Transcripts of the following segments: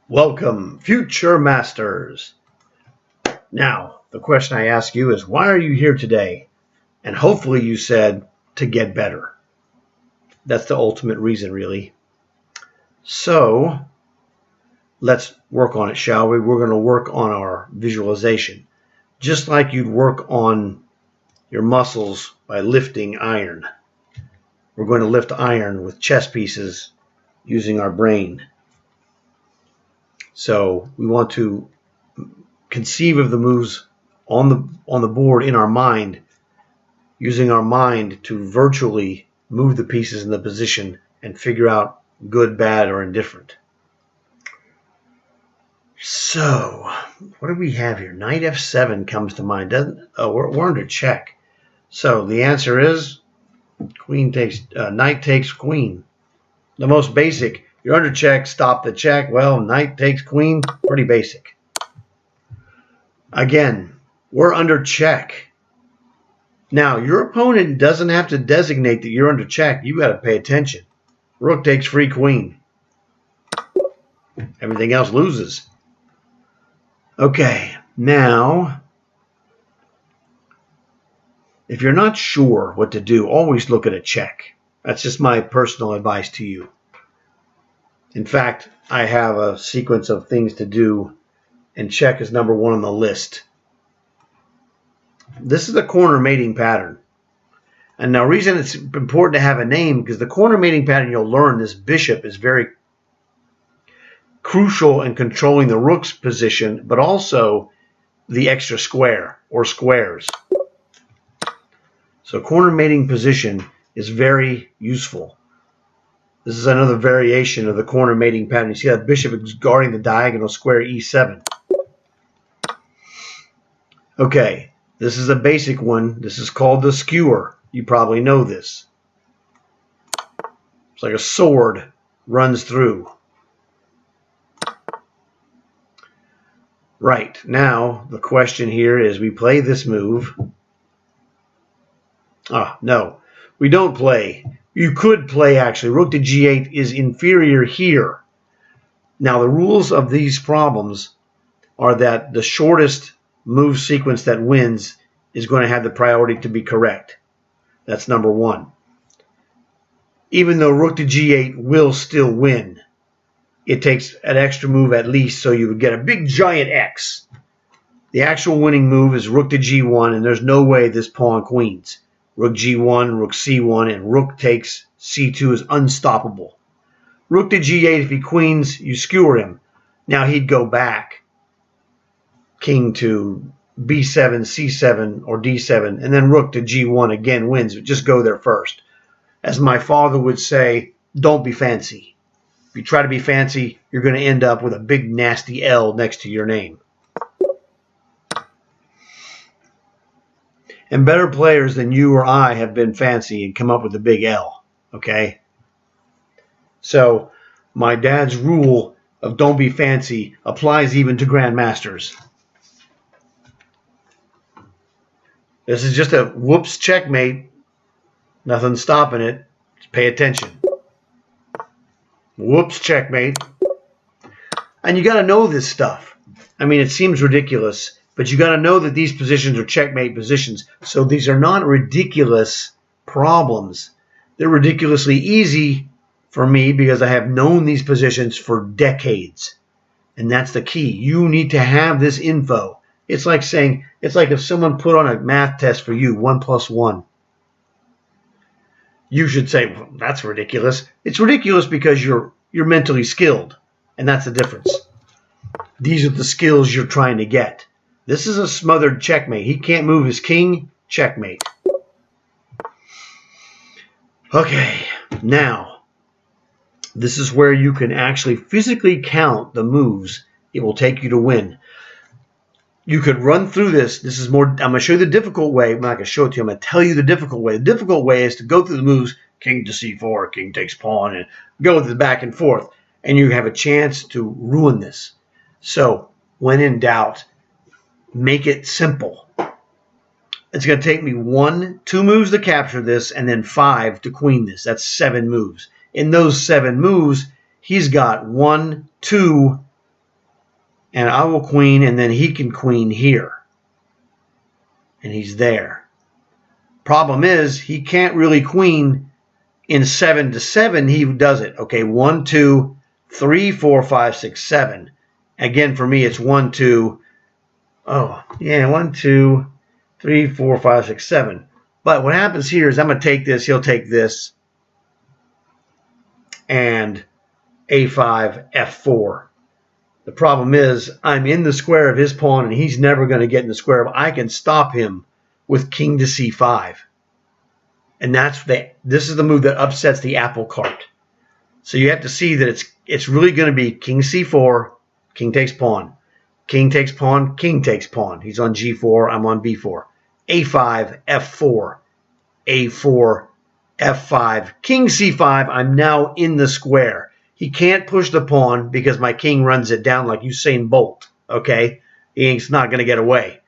Welcome, future masters. Now, the question I ask you is, why are you here today? And hopefully you said, to get better. That's the ultimate reason, really. So, let's work on it, shall we? We're going to work on our visualization. Just like you'd work on your muscles by lifting iron. We're going to lift iron with chess pieces using our brain. So, we want to conceive of the moves on the board in our mind, using our mind to virtually move the pieces in the position and figure out good, bad, or indifferent. So, what do we have here? Knight f7 comes to mind, doesn't? Oh, we're under check. So the answer is knight takes queen. The most basic. You're under check, stop the check. Well, knight takes queen, pretty basic. Again, we're under check. Now, your opponent doesn't have to designate that you're under check. You got to pay attention. Rook takes free queen. Everything else loses. Okay, now, if you're not sure what to do, always look at a check. That's just my personal advice to you. In fact, I have a sequence of things to do, and check is number one on the list. This is a corner mating pattern. And now, reason it's important to have a name, because the corner mating pattern you'll learn, this bishop is very crucial in controlling the rook's position, but also the extra square or squares. So corner mating position is very useful. This is another variation of the corner mating pattern. You see that bishop is guarding the diagonal square e7. Okay, this is a basic one. This is called the skewer. You probably know this. It's like a sword runs through. Right, now the question here is, we play this move. No, we don't play. You could play, actually. Rook to g8 is inferior here. Now, the rules of these problems are that the shortest move sequence that wins is going to have the priority to be correct. That's number one. Even though rook to g8 will still win, it takes an extra move at least, so you would get a big giant X. The actual winning move is rook to g1, and there's no way this pawn queens. Rook g1, rook c1, and rook takes c2 is unstoppable. Rook to g8, if he queens, you skewer him. Now he'd go back. King to b7, c7, or d7, and then rook to g1 again wins. Just go there first. As my father would say, don't be fancy. If you try to be fancy, you're going to end up with a big nasty L next to your name. And better players than you or I have been fancy and come up with a big L. Okay? So, my dad's rule of don't be fancy applies even to grandmasters. This is just a whoops checkmate. Nothing stopping it. Just pay attention. Whoops checkmate. And you got to know this stuff. I mean, it seems ridiculous, but you got to know that these positions are checkmate positions. So these are not ridiculous problems. They're ridiculously easy for me because I have known these positions for decades. And that's the key. You need to have this info. It's like if someone put on a math test for you, 1 + 1. You should say, well, that's ridiculous. It's ridiculous because you're mentally skilled, and that's the difference. These are the skills you're trying to get. This is a smothered checkmate. He can't move his king. Checkmate. Okay, now, this is where you can actually physically count the moves it will take you to win. You could run through this. This is more, I'm going to show you the difficult way. I'm not going to show it to you. I'm going to tell you the difficult way. The difficult way is to go through the moves, king to c4, king takes pawn, and go with the back and forth. And you have a chance to ruin this. So, when in doubt, make it simple. It's going to take me 2 moves to capture this, and then 5 to queen this. That's 7 moves. In those 7 moves, he's got 1, 2, and I will queen, and then he can queen here. And he's there. Problem is, he can't really queen in 7 to 7. He does it. Okay, 1, 2, 3, 4, 5, 6, 7. Again, for me, it's 1, 2. Oh, yeah, 1, 2, 3, 4, 5, 6, 7. But what happens here is I'm going to take this. He'll take this. And A5, F4. The problem is I'm in the square of his pawn, and he's never going to get in the square. I can stop him with king to C5. And this is the move that upsets the apple cart. So you have to see that it's really going to be king C4, king takes pawn. King takes pawn, king takes pawn. He's on G4, I'm on B4. A5, F4, A4, F5, king C5. I'm now in the square. He can't push the pawn because my king runs it down like Usain Bolt, okay? He's not going to get away.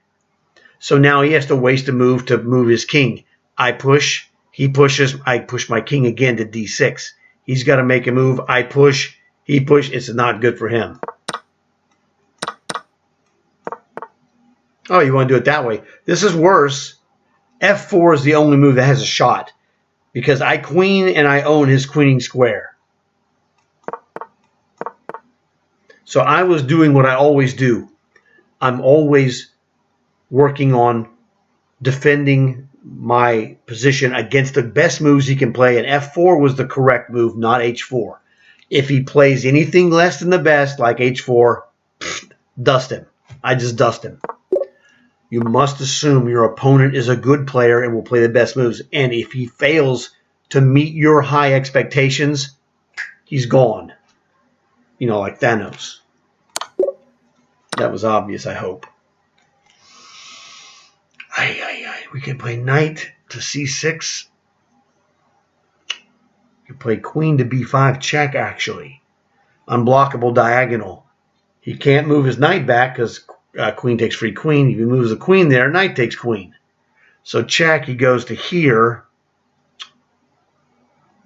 So now he has to waste a move to move his king. I push, he pushes, I push my king again to D6. He's got to make a move. I push, he push. It's not good for him. Oh, you want to do it that way? This is worse. F4 is the only move that has a shot because I queen and I own his queening square. So I was doing what I always do. I'm always working on defending my position against the best moves he can play, and F4 was the correct move, not H4. If he plays anything less than the best, like H4, dust him. I just dust him. You must assume your opponent is a good player and will play the best moves, and if he fails to meet your high expectations, he's gone. You know, like Thanos. That was obvious, I hope. We can play knight to C6. You can play queen to B5 check, actually. Unblockable diagonal. He can't move his knight back because queen takes free queen. If he moves the queen there, knight takes queen. So check, he goes to here.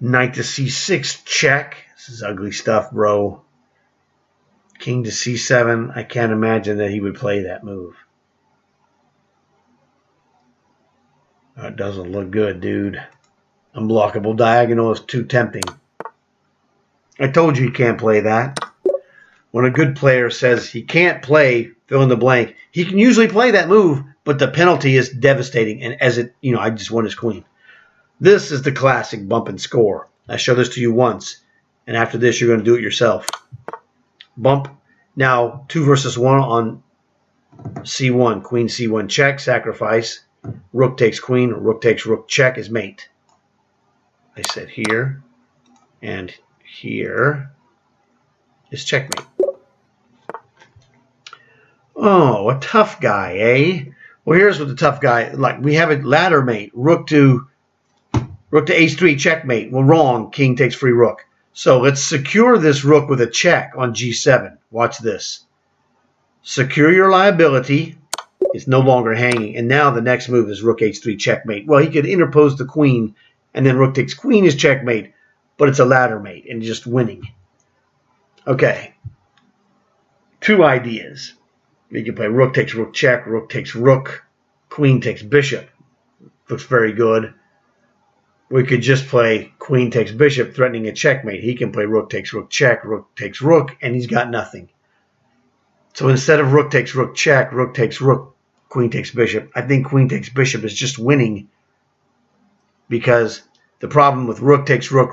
Knight to C6 check. This is ugly stuff, bro. King to C7. I can't imagine that he would play that move. That doesn't look good, dude. Unblockable diagonal is too tempting. I told you can't play that. When a good player says he can't play fill in the blank, he can usually play that move, but the penalty is devastating. And as it, I just won his queen. This is the classic bump and score. I showed this to you once, and after this, you're going to do it yourself. Bump. Now, 2 versus 1 on C1. Queen C1 check, sacrifice. Rook takes queen, rook takes rook check is mate. I said here and here is checkmate. Oh, a tough guy, eh? Well, here's what the tough guy, like we have a ladder mate, rook to H3 checkmate. Well, wrong, king takes free rook. So let's secure this rook with a check on G7. Watch this. Secure your liability. It's no longer hanging. And now the next move is rook H3 checkmate. Well, he could interpose the queen, and then rook takes queen is checkmate, but it's a ladder mate and just winning. Okay. 2 ideas. You can play rook takes rook check, rook takes rook, queen takes bishop. Looks very good. We could just play queen takes bishop, threatening a checkmate. He can play rook takes rook check, rook takes rook, and he's got nothing. So instead of rook takes rook check, rook takes rook, queen takes bishop, I think queen takes bishop is just winning because the problem with rook takes rook,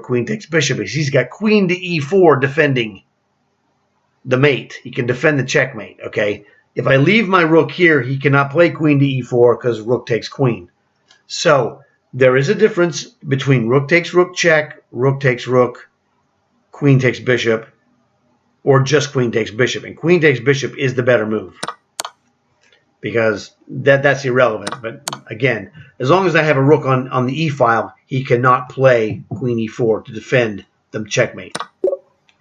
queen takes bishop is he's got queen to E4 defending the mate. He can defend the checkmate, okay? If I leave my rook here, he cannot play queen to E4 because rook takes queen. So there is a difference between rook takes rook check, rook takes rook, queen takes bishop, or just queen takes bishop. And queen takes bishop is the better move because that's irrelevant. But again, as long as I have a rook on the E file, he cannot play queen E4 to defend the checkmate.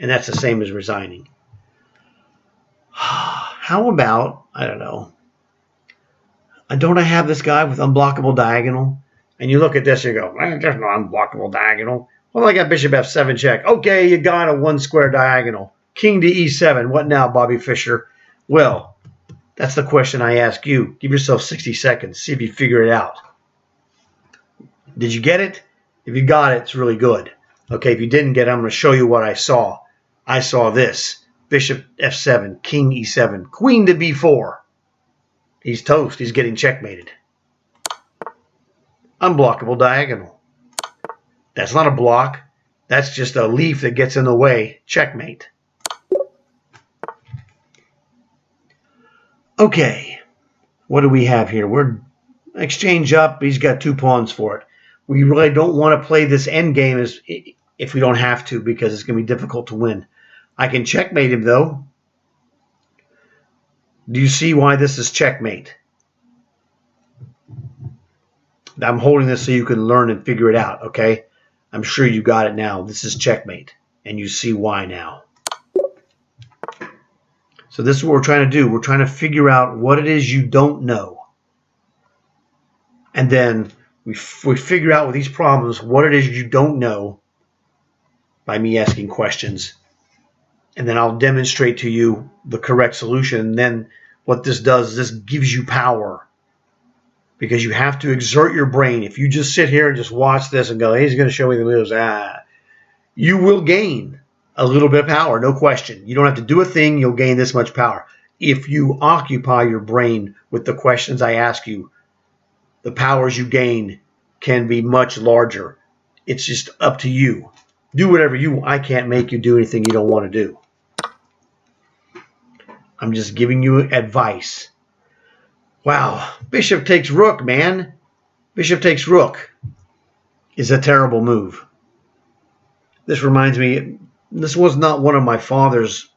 And that's the same as resigning. How about, I don't know, don't I have this guy with unblockable diagonal? And you look at this and you go, there's no unblockable diagonal. Well, I got bishop F7 check. Okay, you got a 1 square diagonal. king to e7. What now, Bobby Fischer? Well, that's the question I ask you. Give yourself 60 seconds. See if you figure it out. Did you get it? If you got it, it's really good. Okay, if you didn't get it, I'm going to show you what I saw. I saw this. Bishop f7, king e7, queen to b4. He's toast. He's getting checkmated. Unblockable diagonal. That's not a block. That's just a leaf that gets in the way. Checkmate. Okay, what do we have here? We're exchange up. He's got 2 pawns for it. We really don't want to play this endgame if we don't have to, because it's going to be difficult to win. I can checkmate him, though. Do you see why this is checkmate? I'm holding this so you can learn and figure it out, okay? I'm sure you got it now. This is checkmate, and you see why now. So this is what we're trying to do. We're trying to figure out what it is you don't know. And then we figure out with these problems what it is you don't know by me asking questions. And then I'll demonstrate to you the correct solution. And then what this does is this gives you power, because you have to exert your brain. If you just sit here and just watch this and go, hey, he's going to show me the moves, you will gain a little bit of power, no question. You don't have to do a thing. You'll gain this much power. If you occupy your brain with the questions I ask you, the powers you gain can be much larger. It's just up to you. Do whatever you want. I can't make you do anything you don't want to do. I'm just giving you advice. Wow. Bishop takes rook, man. Bishop takes rook is a terrible move. This reminds me, this was not one of my father's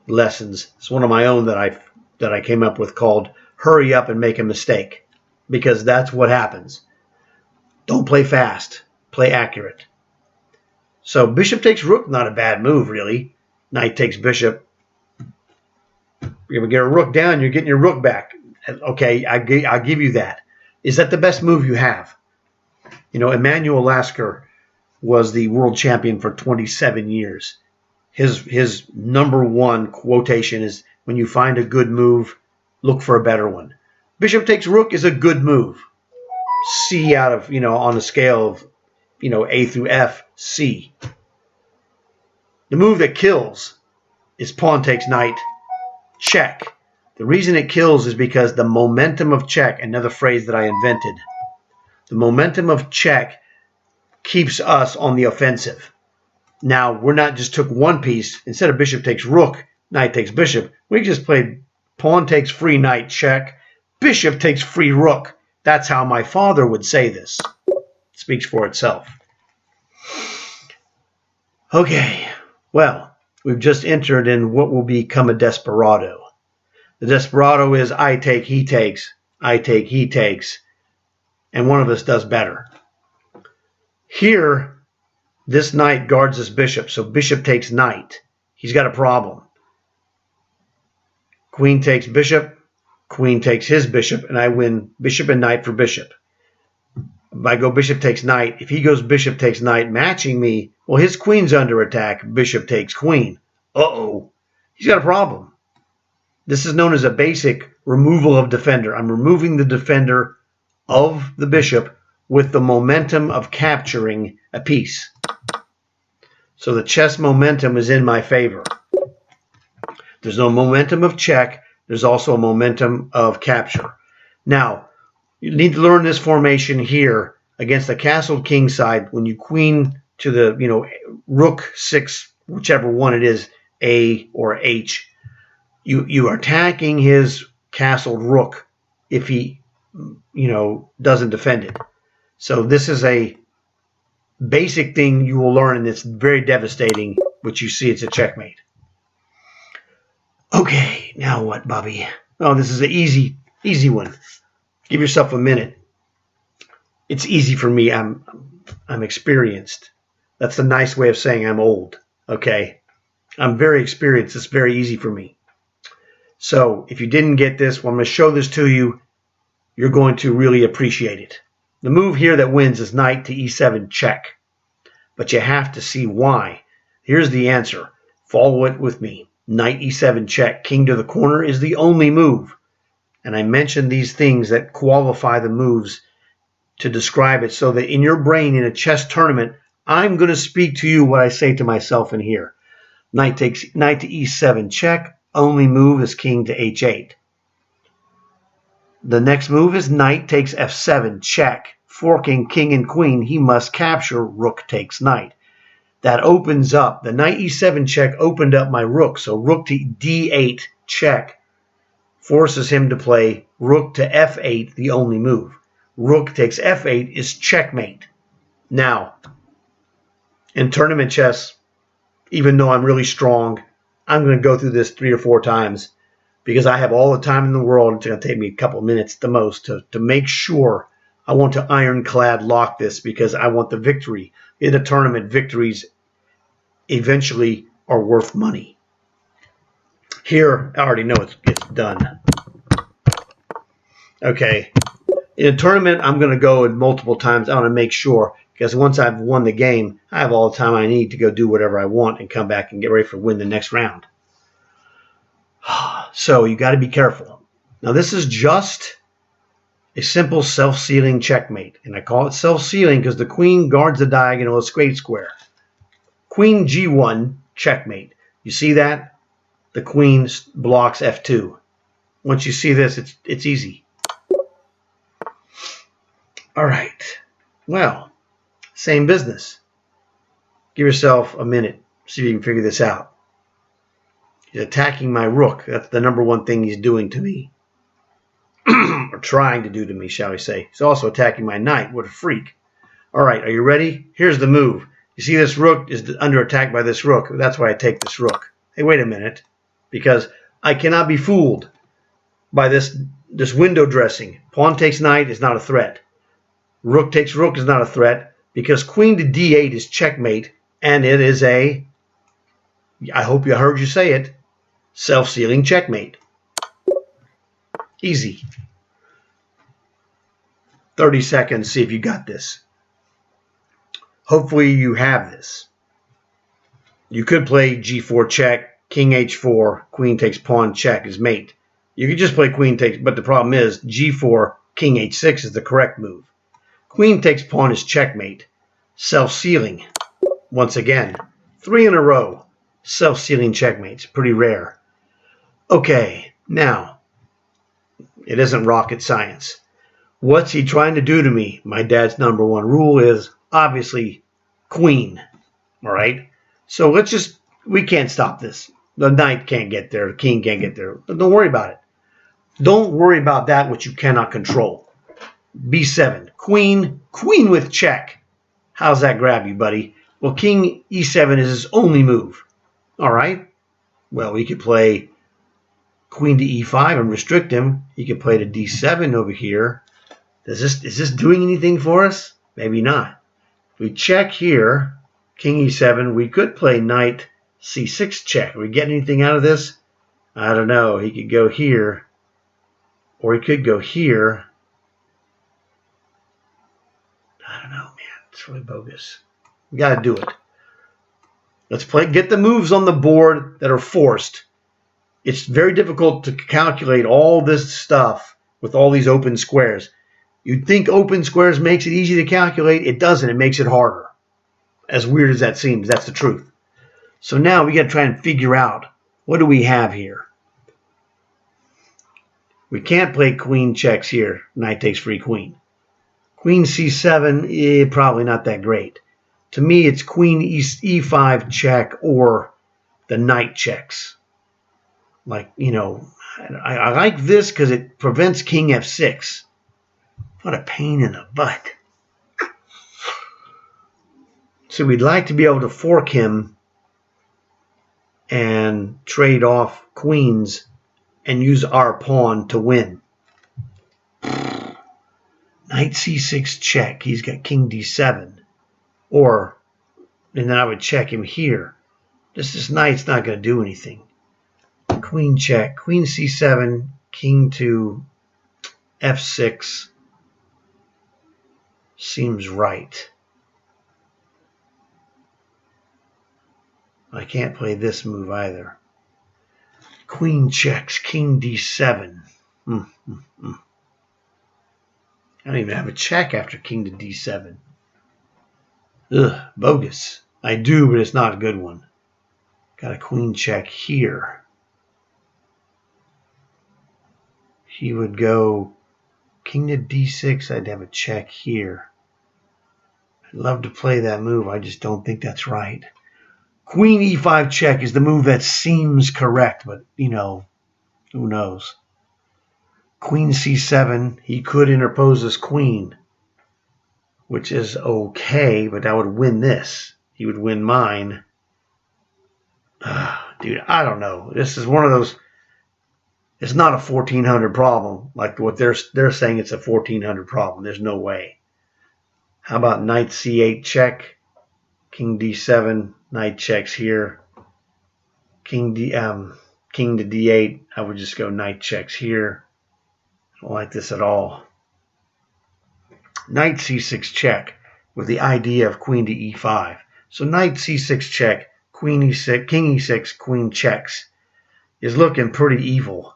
lessons. It's one of my own that I came up with, called hurry up and make a mistake. Because that's what happens. Don't play fast. Play accurate. So bishop takes rook, not a bad move, really. Knight takes bishop. You're going to get a rook down, you're getting your rook back. Okay, I'll give you that. Is that the best move you have? You know, Emanuel Lasker was the world champion for 27 years. His number one quotation is, when you find a good move, look for a better one. Bishop takes rook is a good move. C out of, on a scale of, A through F, C. The move that kills is pawn takes knight, check. The reason it kills is because the momentum of check, another phrase that I invented, the momentum of check keeps us on the offensive. Now, we're not just took one piece. Instead of bishop takes rook, knight takes bishop, we just played pawn takes free knight, check. Bishop takes free rook. That's how my father would say this. It speaks for itself. Okay, well, we've just entered in what will become a desperado. The desperado is I take, he takes, I take, he takes, and one of us does better. Here, this knight guards this bishop, so bishop takes knight. He's got a problem. Queen takes bishop. Queen takes his bishop, and I win bishop and knight for bishop. If I go bishop takes knight, if he goes bishop takes knight, matching me, well, his queen's under attack. Bishop takes queen. Uh-oh. He's got a problem. This is known as a basic removal of defender. I'm removing the defender of the bishop with the momentum of capturing a piece. So the chess momentum is in my favor. There's no momentum of check. There's also a momentum of capture. Now, you need to learn this formation here against the castled king side. When you queen to the, rook 6, whichever one it is, A or H, you are attacking his castled rook if he, doesn't defend it. So this is a basic thing you will learn, and it's very devastating, which you see it's a checkmate. Okay, now what, Bobby? Oh, this is an easy one. Give yourself a minute. It's easy for me. I'm experienced. That's the nice way of saying I'm old. Okay, I'm very experienced. It's very easy for me. So if you didn't get this, well, I'm going to show this to you. You're going to really appreciate it. The move here that wins is knight to e7 check. But you have to see why. Here's the answer. Follow it with me. Knight e7 check, king to the corner is the only move. And I mentioned these things that qualify the moves to describe it so that in your brain in a chess tournament, I'm going to speak to you what I say to myself in here. Knight to e7 check, only move is king to h8. The next move is knight takes f7 check. Forking king and queen, he must capture, rook takes knight. That opens up, the knight e7 check opened up my rook, so rook to d8 check forces him to play rook to f8, the only move. Rook takes f8 is checkmate. Now, in tournament chess, even though I'm really strong, I'm going to go through this 3 or 4 times because I have all the time in the world. It's going to take me a couple of minutes the most to make sure. I want to ironclad lock this because I want the victory. In a tournament, victories eventually are worth money. Here, I already know it's done. Okay. In a tournament, I'm going to go in multiple times. I want to make sure because once I've won the game, I have all the time I need to go do whatever I want and come back and get ready for win the next round. So you got to be careful. Now this is just a simple self-sealing checkmate. And I call it self-sealing because the queen guards the diagonal of straight square. Queen g1, checkmate. You see that? The queen blocks f2. Once you see this, it's easy. All right. Well, same business. Give yourself a minute. See if you can figure this out. He's attacking my rook. That's the number one thing he's doing to me. Or trying to do to me, shall we say. He's also attacking my knight. What a freak. All right, are you ready? Here's the move. You see this rook is under attack by this rook. That's why I take this rook. Hey, wait a minute. Because I cannot be fooled by this window dressing. Pawn takes knight is not a threat. Rook takes rook is not a threat because queen to d8 is checkmate, and it is a, I hope you heard you say it, self-sealing checkmate. Easy. 30 seconds, see if you got this. Hopefully you have this. You could play g4 check, king h4, queen takes pawn check is mate. You could just play queen takes, but the problem is g4, king h6 is the correct move. Queen takes pawn is checkmate. Self-sealing. Once again, 3 in a row. Self-sealing checkmates. Pretty rare. Okay, now, it isn't rocket science. What's he trying to do to me? My dad's number one rule is, obviously, queen. All right? So we can't stop this. The knight can't get there. The king can't get there. Don't worry about it. Don't worry about that which you cannot control. b7. Queen with check. How's that grab you, buddy? Well, king e7 is his only move. All right? Well, we could play queen to e5 and restrict him. He could play to d7 over here. Is this doing anything for us? Maybe not. If we check here, king e7, we could play knight c6 check. Are we getting anything out of this? I don't know. He could go here, or he could go here. I don't know, man. It's really bogus. We got to do it. Let's get the moves on the board that are forced. It's very difficult to calculate all this stuff with all these open squares. You'd think open squares makes it easy to calculate. It doesn't. It makes it harder. As weird as that seems, that's the truth. So now we got to try and figure out, what do we have here? We can't play queen checks here. Knight takes free queen. Queen c7, probably not that great. To me, it's queen e5 check or the knight checks. Like, I like this because it prevents king f6. What a pain in the butt. So we'd like to be able to fork him and trade off queens and use our pawn to win. Knight c6 check. He's got king d7. And then I would check him here. This knight's not going to do anything. Queen check. Queen c7. King to f6. Seems right. I can't play this move either. Queen checks, king d7. I don't even have a check after king to d7. Ugh, bogus. I do, but it's not a good one. Got a queen check here. He would go king to d6. I'd have a check here. I'd love to play that move. I just don't think that's right. Queen e5 check is the move that seems correct, but, you know, who knows? Queen c7. He could interpose his queen, which is okay, but I would win this. He would win mine. Dude, I don't know. This is one of those. It's not a 1400 problem like what they're saying. It's a 1400 problem. There's no way. How about knight c8 check, king d7, knight checks here, king to d8. I would just go knight checks here. I don't like this at all. Knight c6 check with the idea of queen to e5. So knight c6 check, queen e6, king e6, queen checks is looking pretty evil.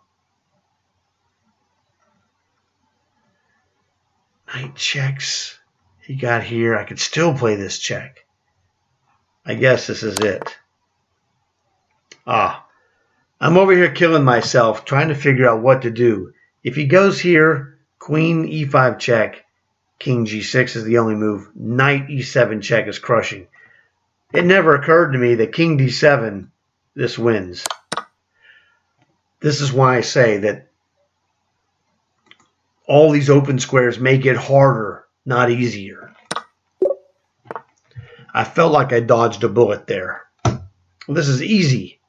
Knight checks. He got here. I could still play this check. I guess this is it. I'm over here killing myself trying to figure out what to do. If he goes here, queen e5 check, king g6 is the only move. Knight e7 check is crushing. It never occurred to me that king d7, this wins. This is why I say that all these open squares make it harder, not easier. I felt like I dodged a bullet there. Well, this is easy.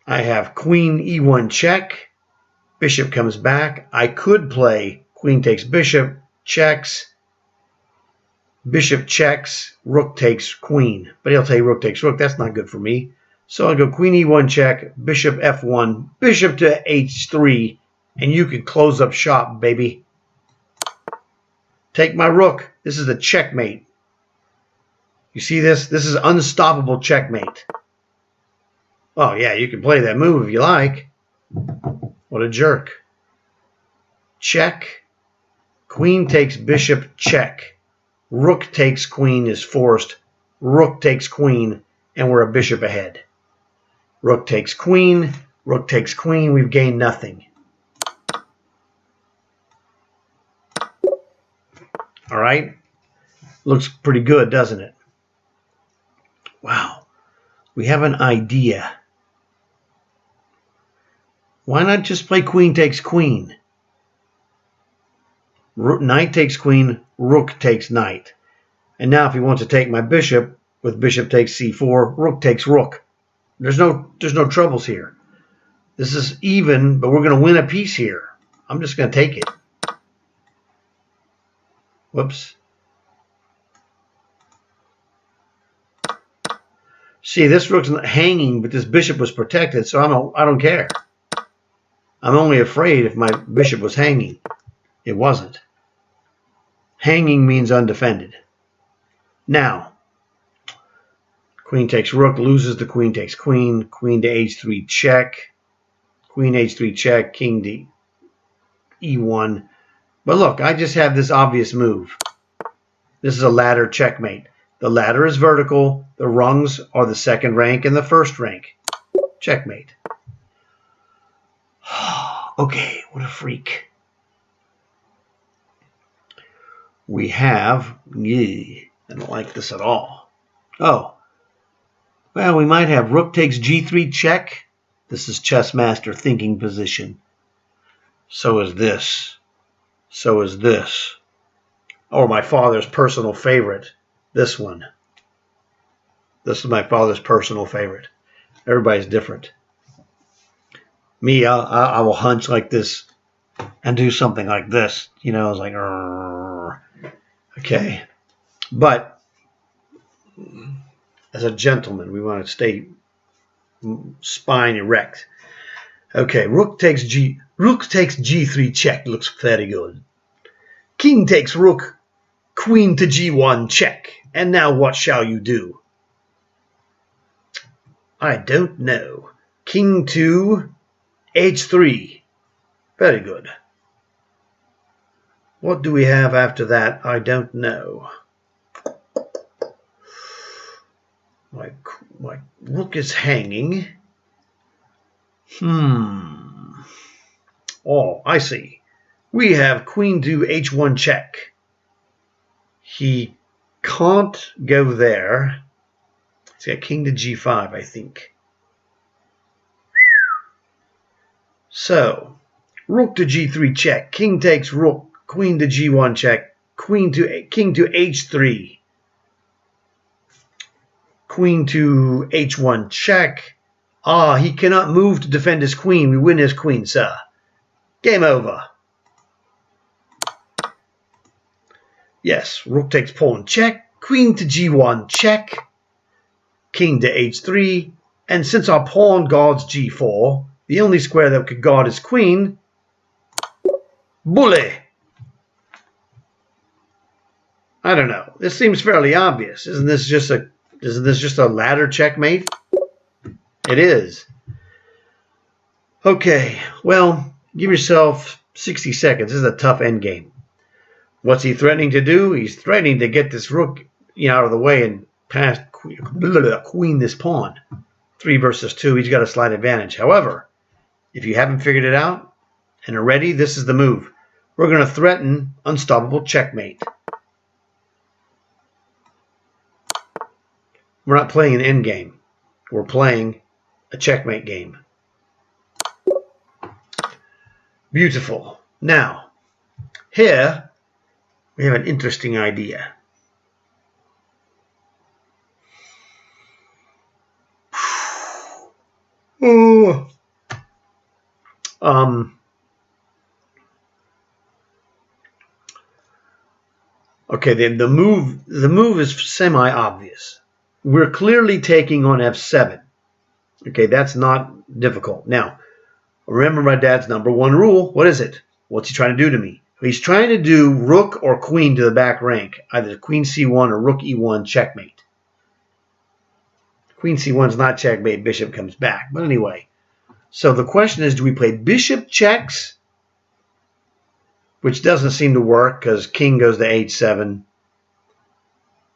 I have queen e1 check. Bishop comes back. I could play queen takes bishop, checks. Bishop checks, rook takes queen. But he'll tell you rook takes rook. That's not good for me. So I go queen e1 check, bishop f1, bishop to h3, and you can close up shop, baby. Take my rook. This is a checkmate. You see this? This is unstoppable checkmate. Oh, yeah, you can play that move if you like. What a jerk. Check. Queen takes bishop, check. Rook takes queen is forced. Rook takes queen, and we're a bishop ahead. Rook takes queen. Rook takes queen. We've gained nothing. All right? Looks pretty good, doesn't it? Wow. We have an idea. Why not just play queen takes queen? Knight takes queen, rook takes knight. And now if he wants to take my bishop, with bishop takes c4, rook takes rook. There's no troubles here. This is even, but we're going to win a piece here. I'm just going to take it. Whoops. See, this rook's hanging, but this bishop was protected, so I don't care. I'm only afraid if my bishop was hanging. It wasn't. Hanging means undefended. Now, queen takes rook, loses the queen takes queen, queen to h3 check, queen h3 check, king to e1. But look, I just have this obvious move. This is a ladder checkmate. The ladder is vertical. The rungs are the second rank and the first rank. Checkmate. Okay, what a freak. We have, I don't like this at all. Oh, well, we might have rook takes g3 check. This is chess master thinking position. So is this. So is this. Or my father's personal favorite, this one. This is my father's personal favorite. Everybody's different. Me, I will hunch like this and do something like this. You know, it's like, okay. But as a gentleman, we want to stay spine erect. Okay, rook takes g3 check. Looks very good. King takes rook, queen to g1 check. And now what shall you do? I don't know. King to h3. Very good. What do we have after that? I don't know. My rook is hanging. Oh, I see. We have queen to h1 check. He can't go there. He's got king to g5, I think. So, rook to g3 check. King takes rook. Queen to g1 check. King to h3. Queen to h1 check. Ah, he cannot move to defend his queen. We win his queen, sir. Game over. Yes, rook takes pawn check. Queen to g1 check. King to h3. And since our pawn guards g4, the only square that could guard his queen, bully. I don't know. This seems fairly obvious. Isn't this just a ladder checkmate? It is. Okay, well, give yourself 60 seconds. This is a tough endgame. What's he threatening to do? He's threatening to get this rook out of the way and pass queen this pawn. 3 versus 2. He's got a slight advantage. However, if you haven't figured it out and are ready, this is the move. We're going to threaten unstoppable checkmate. We're not playing an endgame. We're playing a checkmate game. Beautiful. Now, here we have an interesting idea. Oh. Okay, then the move is semi-obvious. We're clearly taking on f7. Okay, that's not difficult. Now, remember my dad's #1 rule. What is it? What's he trying to do to me? He's trying to do rook or queen to the back rank, either queen c1 or rook e1 checkmate. Queen c1 is not checkmate, bishop comes back. But anyway, so the question is, do we play bishop checks, which doesn't seem to work because king goes to h7.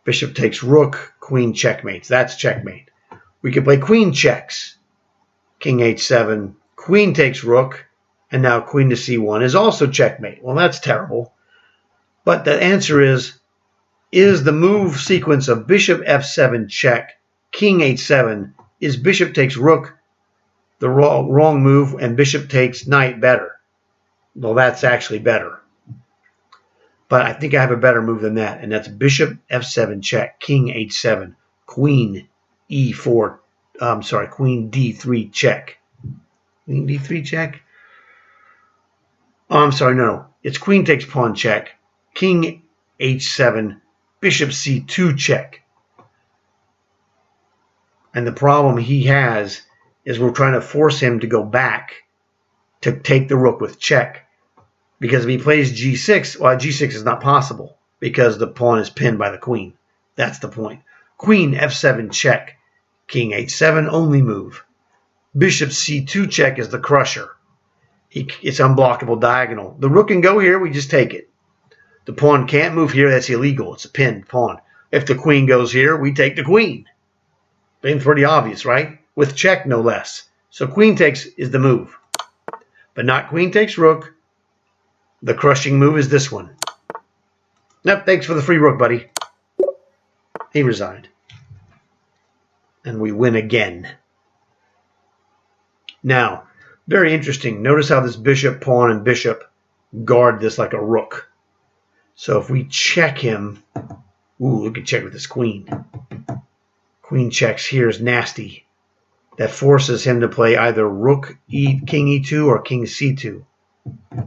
Bishop takes rook, queen checkmates. That's checkmate. We could play queen checks, king h7, queen takes rook, and now queen to c1 is also checkmate. Well, that's terrible. But the answer is the move sequence of bishop f7 check, king h7, is bishop takes rook the wrong move and bishop takes knight better? Well, that's actually better. But I think I have a better move than that, and that's bishop f7 check, king h7, queen e4, queen d3 check. Queen d3 check? Oh, I'm sorry, no. It's queen takes pawn check, king h7, bishop c2 check. And the problem he has is we're trying to force him to go back to take the rook with check. Because if he plays g6, well, g6 is not possible because the pawn is pinned by the queen. That's the point. Queen f7 check, king h7 only move. Bishop c2 check is the crusher. It's unblockable diagonal. The rook can go here, we just take it. The pawn can't move here, that's illegal. It's a pinned pawn. If the queen goes here, we take the queen. Seems pretty obvious, right? With check, no less. So queen takes is the move. But not queen takes rook. The crushing move is this one. Nope, thanks for the free rook, buddy. He resigned. And we win again. Now, very interesting. Notice how this bishop, pawn, and bishop guard this like a rook. So if we check him, ooh, we can check with this queen. Queen checks here is nasty. That forces him to play either rook king e2 or king c2.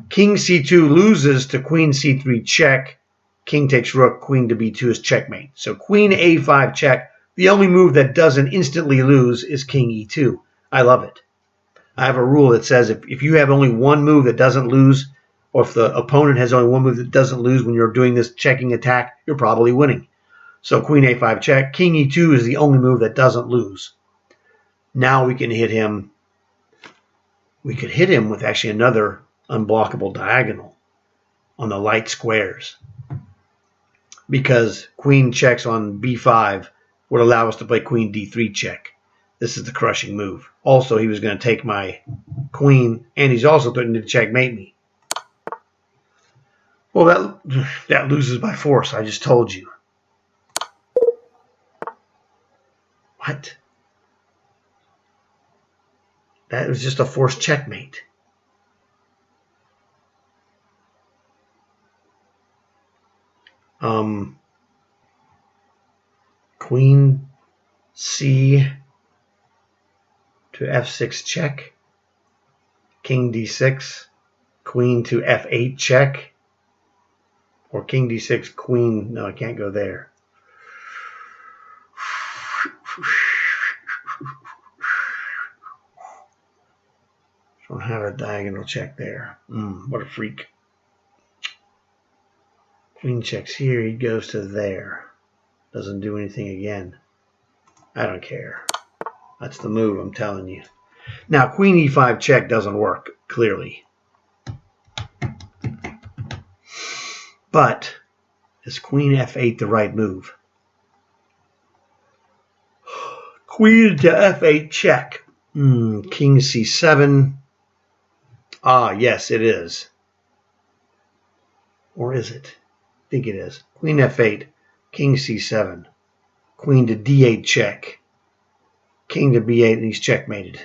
King c2 loses to queen c3 check. King takes rook, queen to b2 is checkmate. So queen a5 check. The only move that doesn't instantly lose is king e2. I love it. I have a rule that says if you have only one move that doesn't lose, or if the opponent has only one move that doesn't lose when you're doing this checking attack, you're probably winning. So queen a5 check. King e2 is the only move that doesn't lose. Now we can hit him. We could hit him with actually another unblockable diagonal on the light squares, because queen checks on b5 would allow us to play queen d3 check. This is the crushing move. Also, he was going to take my queen, and he's also threatening to checkmate me. Well, that loses by force. I just told you. What? That was just a forced checkmate. Queen C to f6 check. King d6. Queen to f8 check. Or king d6, queen. No, I can't go there. Don't have a diagonal check there. What a freak. Queen checks here. He goes to there. Doesn't do anything again. I don't care. That's the move, I'm telling you. Now, queen e5 check doesn't work, clearly. But is queen f8 the right move? Queen to f8 check. King c7. Ah, yes, it is. Or is it? I think it is. Queen f8, king c7. Queen to d8 check. King to b8, and he's checkmated.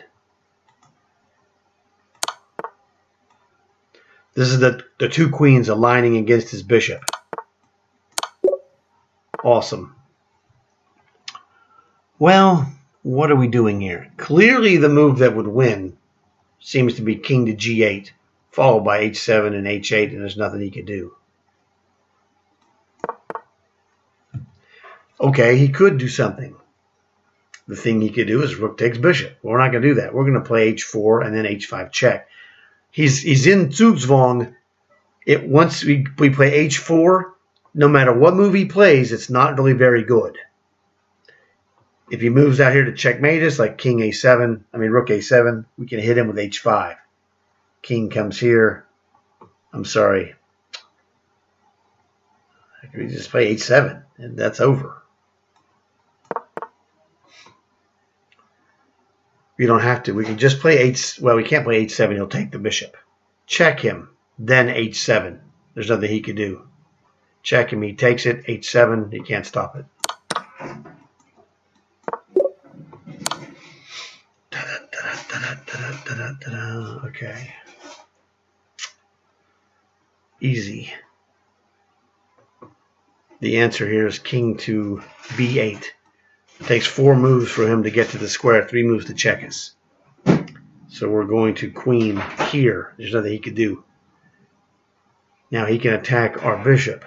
This is the two queens aligning against his bishop. Awesome. Well, what are we doing here? Clearly the move that would win seems to be king to g8, followed by h7 and h8, and there's nothing he can do. Okay, he could do something. The thing he could do is rook takes bishop. We're not going to do that. We're going to play h4 and then h5 check. He's in Zugzwang. Once we play h4, no matter what move he plays, it's not really very good. If he moves out here to checkmate us, like king a7, rook a7, we can hit him with h5. King comes here. I'm sorry. We just play h7, and that's over. We don't have to. We can just play we can't play h7. He'll take the bishop. Check him, then h7. There's nothing he could do. Check him. He takes it. h7. He can't stop it. Okay. Easy. The answer here is king to b8. It takes 4 moves for him to get to the square, 3 moves to check us. So we're going to queen here. There's nothing he could do. Now he can attack our bishop.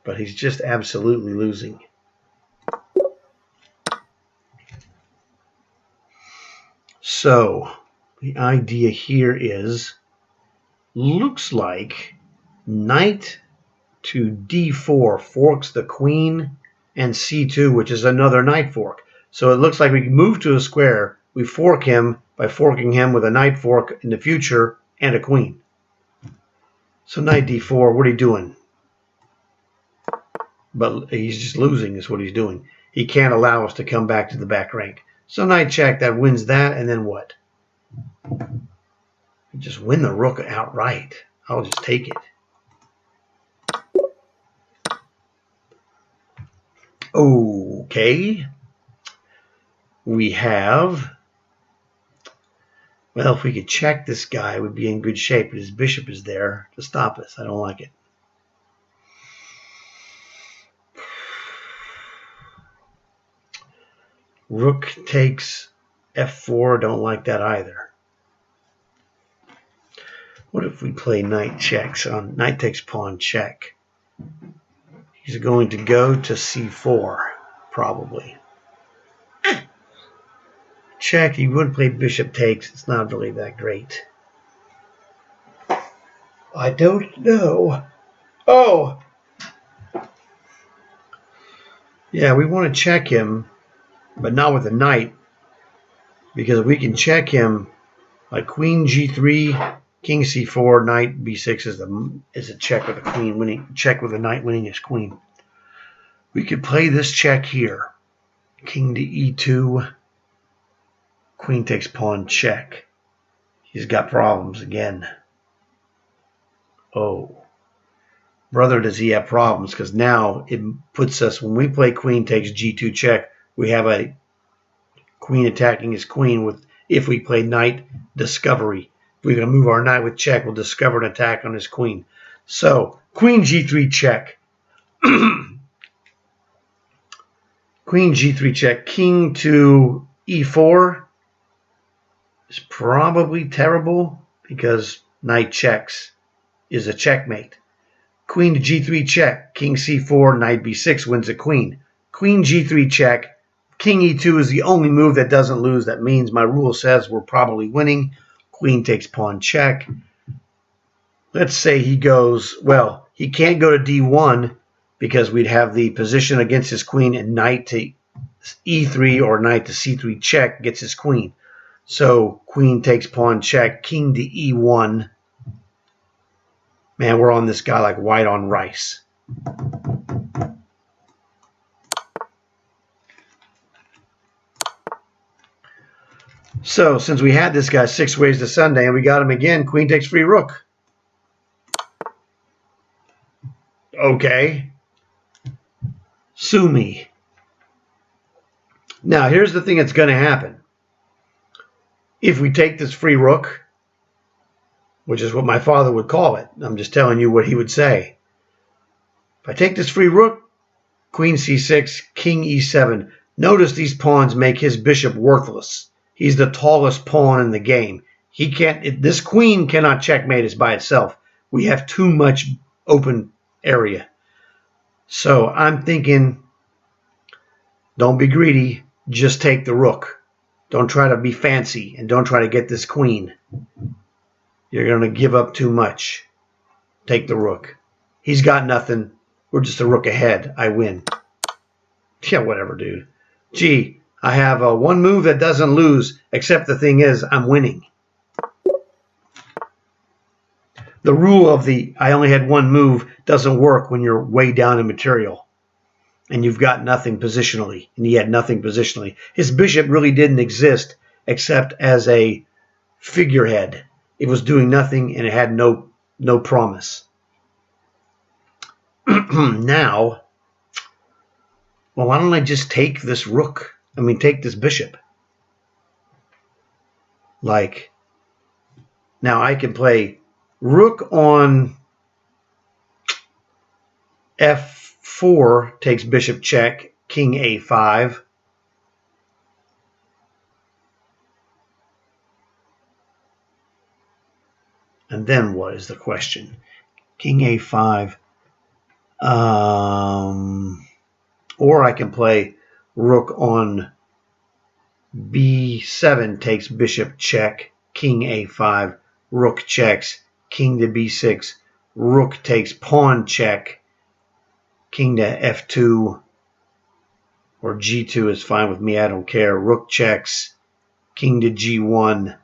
But he's just absolutely losing. So the idea here is, looks like knight to d4 forks the queen, and c2, which is another knight fork. So it looks like we can move to a square. We fork him by forking him with a knight fork in the future and a queen. So knight d4, what are you doing? But he's just losing is what he's doing. He can't allow us to come back to the back rank. So knight check, that wins that, and then what? Just win the rook outright. I'll just take it. Okay. We have, well, if we could check this guy, we'd be in good shape, but his bishop is there to stop us. I don't like it. Rook takes f4. Don't like that either. What if we play knight checks on knight takes pawn check? He's going to go to c4, probably. Check. He would play bishop takes. It's not really that great. I don't know. Oh! Yeah, we want to check him. but not with the knight, because we can check him like queen g3, king c4, knight b6 is a check with a queen winning, check with a knight winning his queen. We could play this check here. King to e2, queen takes pawn check. He's got problems again. Oh, brother, does he have problems? Because now it puts us, when we play queen takes g2 check, we have a queen attacking his queen with, if we play knight discovery. If we're going to move our knight with check, we'll discover an attack on his queen. So, queen g3 check. Queen g3 check. King to e4 is probably terrible because knight checks is a checkmate. Queen to g3 check. King c4, knight b6 wins a queen. Queen g3 check. King e2 is the only move that doesn't lose. That means my rule says we're probably winning. Queen takes pawn check. Let's say he goes, well, he can't go to d1 because we'd have the position against his queen, and knight to e3 or knight to c3 check gets his queen. So queen takes pawn check, king to e1. Man, we're on this guy like white on rice. So since we had this guy 6 ways to Sunday and we got him again, queen takes free rook. Okay. Sue me. Now, here's the thing that's going to happen. If we take this free rook, which is what my father would call it, I'm just telling you what he would say. If I take this free rook, queen c6, king e7. Notice these pawns make his bishop worthless. He's the tallest pawn in the game. He can't. This queen cannot checkmate us by itself. We have too much open area. So I'm thinking, don't be greedy. Just take the rook. Don't try to be fancy, and don't try to get this queen. You're going to give up too much. Take the rook. He's got nothing. We're just a rook ahead. I win. Yeah, whatever, dude. Gee, I have one move that doesn't lose, except the thing is, I'm winning. The rule of the I only had one move doesn't work when you're way down in material and you've got nothing positionally, and he had nothing positionally. His bishop really didn't exist except as a figurehead. It was doing nothing, and it had no promise. Now, well, why don't I just take this rook? I mean, take this bishop. Like, now I can play rook on f4 takes bishop check, king a5. And then what is the question? King a5. Or I can play rook on b7 takes bishop check, king a5, rook checks, king to b6, rook takes pawn check, king to f2, or g2 is fine with me, I don't care. Rook checks, king to g1.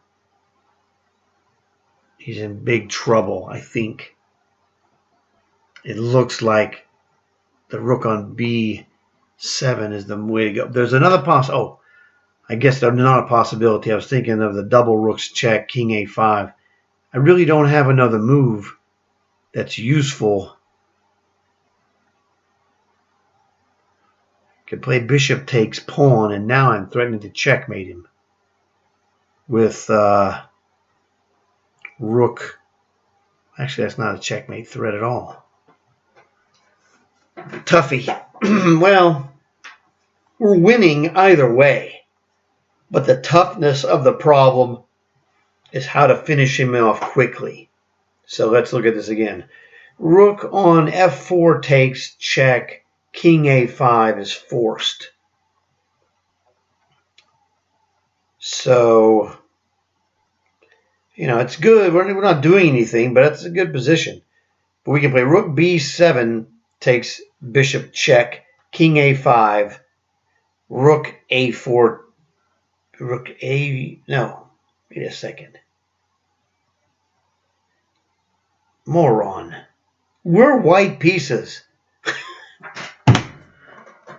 He's in big trouble, I think. It looks like the rook on b7 is the way to go. There's another oh, I guess there's not a possibility. I was thinking of the double rooks check, king a5. I really don't have another move that's useful. I could play bishop takes pawn, and now I'm threatening to checkmate him with rook. Actually, that's not a checkmate threat at all. Toughie. Well, we're winning either way, but the toughness of the problem is how to finish him off quickly. So let's look at this again. Rook on f4 takes check, king a5 is forced. So, you know, it's good. We're not doing anything, but it's a good position. But we can play rook b7 takes bishop check, king a5. Rook A4. Rook A. No. Wait a second. Moron. We're white pieces.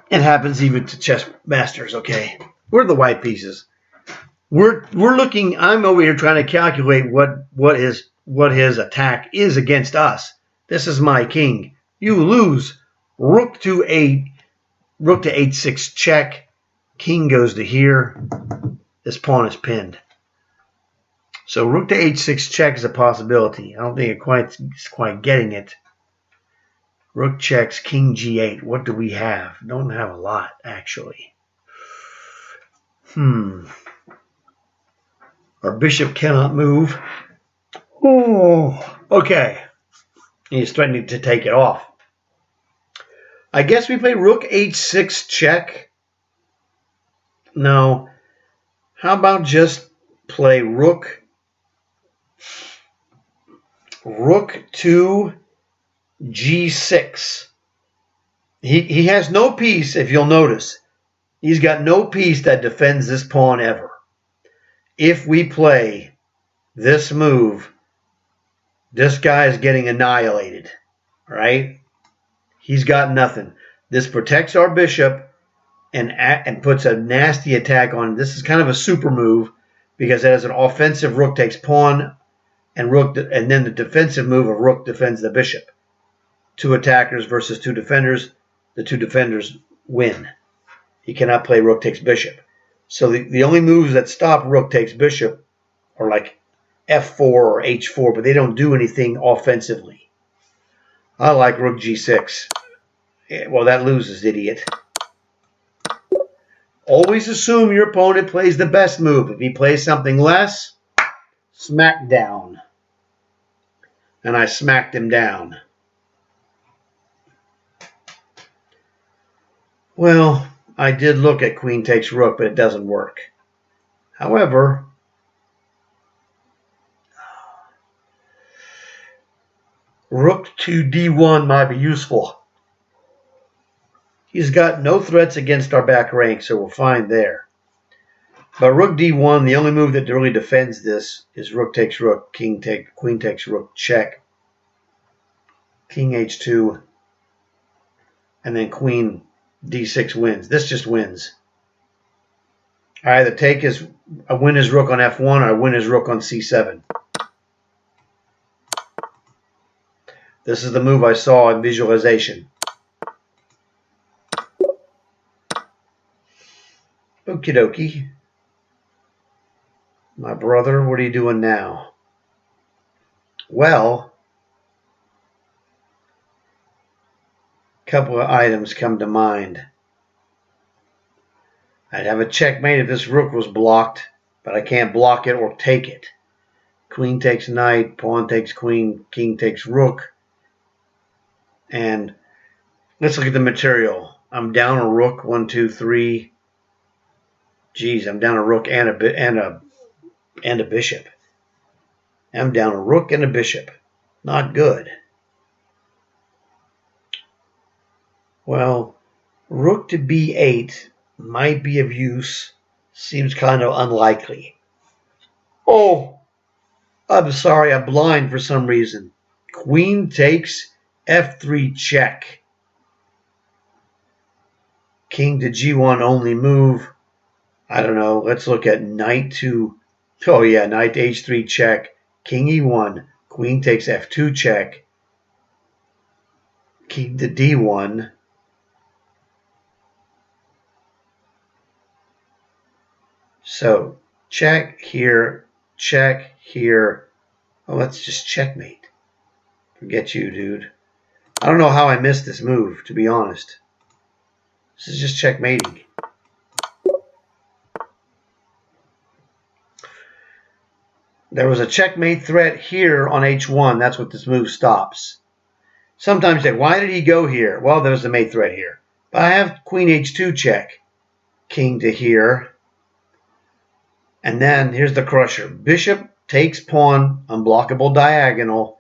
It happens even to chess masters, okay? We're the white pieces. We're looking. I'm over here trying to calculate what his attack is against us. This is my king. You lose. Rook to h6 check. King goes to here. This pawn is pinned. So rook to h6 check is a possibility. I don't think it's quite getting it. Rook checks, king g8. What do we have? Don't have a lot, actually. Our bishop cannot move. Oh, okay. He's threatening to take it off. I guess we play rook h6 check. No. How about just play rook to g6. He has no piece, if you'll notice. He's got no piece that defends this pawn ever. If we play this move, this guy is getting annihilated, right? He's got nothing. This protects our bishop and puts a nasty attack on. This is kind of a super move because it has an offensive rook takes pawn and then the defensive move of rook defends the bishop. 2 attackers versus 2 defenders. The 2 defenders win. He cannot play rook takes bishop. So the only moves that stop rook takes bishop are like f4 or h4, but they don't do anything offensively. I like rook g6. Well, that loses, idiot. Always assume your opponent plays the best move. If he plays something less, smack down. And I smacked him down. Well, I did look at queen takes rook, but it doesn't work. However, rook to d1 might be useful. He's got no threats against our back rank, so we're fine there. But rook d1, the only move that really defends this is rook takes rook, queen takes rook, check, king h2, and then queen d6 wins. This just wins. I either win his rook on f1 or I win his rook on c7. This is the move I saw in visualization. Okie dokie. My brother, what are you doing now? Well, a couple of items come to mind. I'd have a checkmate if this rook was blocked, but I can't block it or take it. Queen takes knight, pawn takes queen, king takes rook. And let's look at the material. I'm down a rook, 1, 2, 3. Geez, I'm down a rook and a bishop. I'm down a rook and a bishop. Not good. Well, rook to b8 might be of use. Seems kind of unlikely. Oh, I'm sorry, I'm blind for some reason. Queen takes f3 check. King to g1 only move. I don't know. Let's look at knight to... Oh, yeah, knight to h3 check. King e1. Queen takes f2 check. King to d1. So, check here. Check here. Oh, let's just checkmate. Forget you, dude. I don't know how I missed this move, to be honest. This is just checkmating. There was a checkmate threat here on h1. That's what this move stops. Sometimes you say, why did he go here? Well, there's a mate threat here. But I have queen h2 check. King to here. And then here's the crusher. Bishop takes pawn, unblockable diagonal.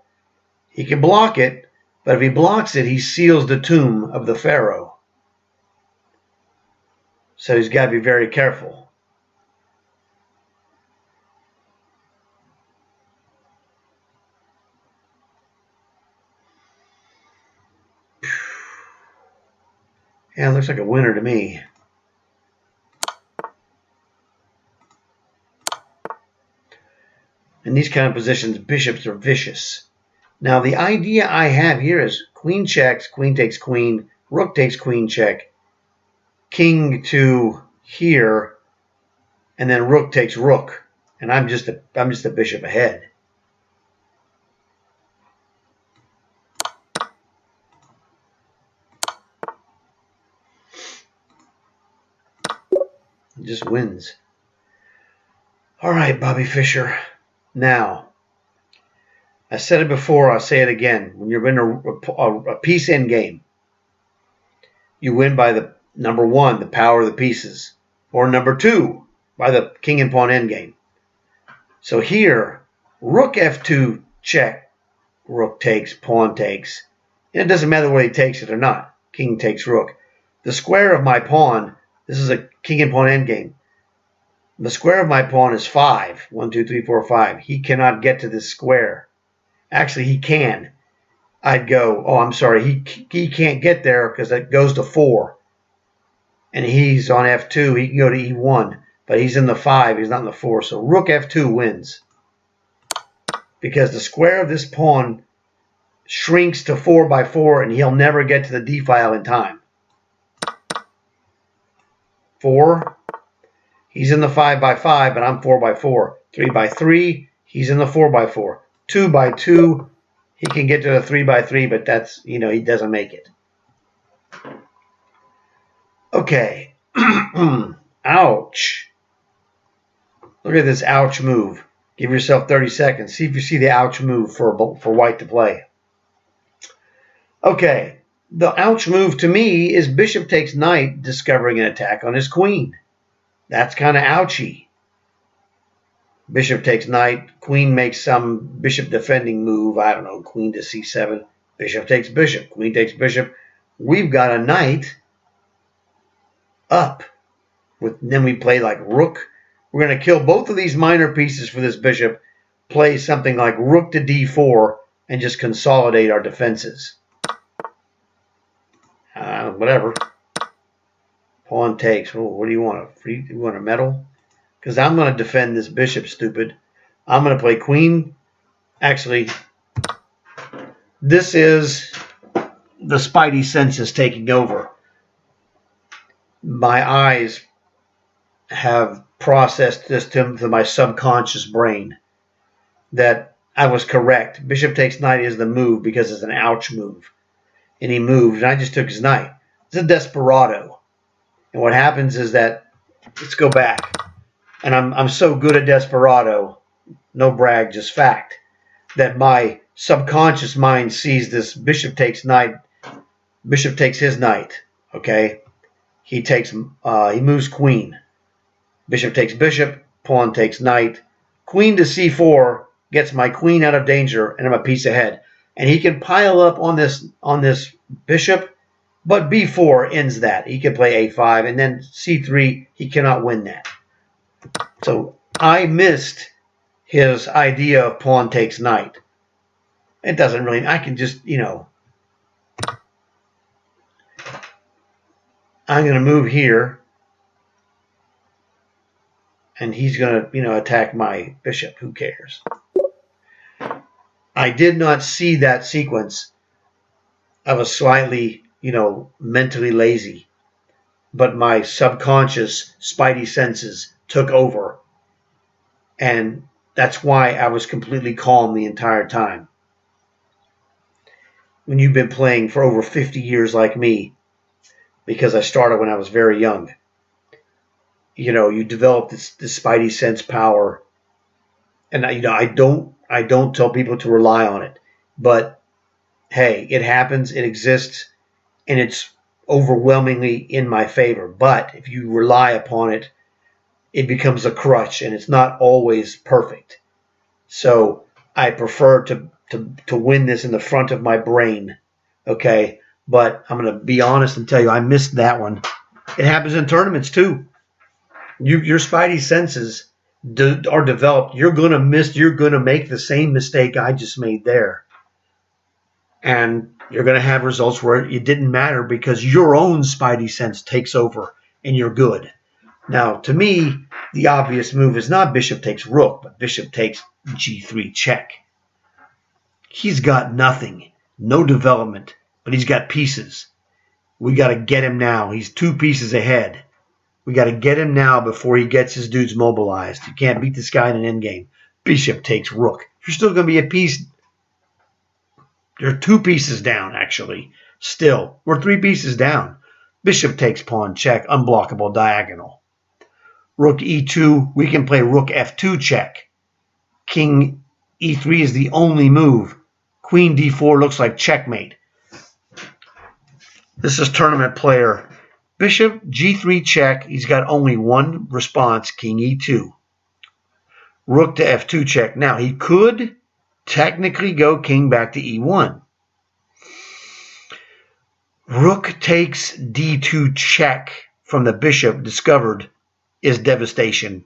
He can block it, but if he blocks it, he seals the tomb of the pharaoh. So he's got to be very careful. Yeah, it looks like a winner to me. In these kind of positions, bishops are vicious. Now, the idea I have here is queen checks, queen takes queen, rook takes queen check, king to here, and then rook takes rook. And I'm just a bishop ahead. It just wins. All right, Bobby Fischer. Now, I said it before, I'll say it again. When you're in a piece endgame, you win by the number one, the power of the pieces, or number two, by the king and pawn endgame. So here, rook f2 check, rook takes, pawn takes. And it doesn't matter whether he takes it or not. King takes rook. The square of my pawn, this is a king and pawn endgame. The square of my pawn is 5. 1, 2, 3, 4, 5. He cannot get to this square. Actually, he can. I'd go, oh, I'm sorry, he can't get there because it goes to 4. And he's on f2. He can go to e1. But he's in the 5. He's not in the 4. So rook f2 wins. Because the square of this pawn shrinks to 4 by 4, and he'll never get to the d file in time. 4. He's in the 5 by 5, but I'm 4 by 4. 3 by 3. He's in the 4 by 4. 2 by 2. He can get to the 3 by 3, but that's, he doesn't make it. Okay. Ouch. Look at this ouch move. Give yourself 30 seconds. See if you see the ouch move for white to play. Okay. The ouch move to me is bishop takes knight, discovering an attack on his queen. That's kind of ouchy. Bishop takes knight. Queen makes some bishop defending move. I don't know. Queen to c7. Bishop takes bishop. Queen takes bishop. We've got a knight up. Then we play like rook. We're going to kill both of these minor pieces for this bishop. Play something like rook to d4 and just consolidate our defenses. Whatever. Pawn takes. Oh, what do you want? You want a medal? Because I'm going to defend this bishop, stupid. I'm going to play queen. Actually, this is the spidey senses taking over. My eyes have processed this to my subconscious brain that I was correct. Bishop takes knight is the move because it's an ouch move. And he moved, and I just took his knight. It's a desperado. And what happens is that, let's go back. And I'm so good at desperado, no brag, just fact, that my subconscious mind sees this bishop takes knight, bishop takes his knight, okay? He moves queen. Bishop takes bishop, pawn takes knight. Queen to c4 gets my queen out of danger, and I'm a piece ahead. And he can pile up on this bishop, but b4 ends that. He can play a5, and then c3, he cannot win that. So I missed his idea of pawn takes knight. It doesn't really, I can just, I'm going to move here, and he's going to, attack my bishop. Who cares? I did not see that sequence. I was slightly, mentally lazy. But my subconscious spidey senses took over. And that's why I was completely calm the entire time. When you've been playing for over 50 years like me, because I started when I was very young, you develop this spidey sense power. And I don't tell people to rely on it. But hey, it happens, it exists, and it's overwhelmingly in my favor. But if you rely upon it, it becomes a crutch, and it's not always perfect. So I prefer to win this in the front of my brain, okay? But I'm going to be honest and tell you I missed that one. It happens in tournaments too. Your spidey senses are developed. You're gonna miss. You're gonna make the same mistake I just made there, and you're gonna have results where it didn't matter because your own spidey sense takes over and you're good. Now, to me, the obvious move is not bishop takes rook, but bishop takes g3 check. He's got nothing, no development, but he's got pieces. We got to get him now. He's 2 pieces ahead. We got to get him now before he gets his dudes mobilized. You can't beat this guy in an endgame. Bishop takes rook. You're still going to be a piece. You're 2 pieces down, actually. Still, we're 3 pieces down. Bishop takes pawn check, unblockable diagonal. Rook e2, we can play rook f2 check. King e3 is the only move. Queen d4 looks like checkmate. This is tournament player. Bishop g3 check. He's got only one response, king e2. Rook to f2 check. Now, he could technically go king back to e1. Rook takes d2 check from the bishop discovered is devastation.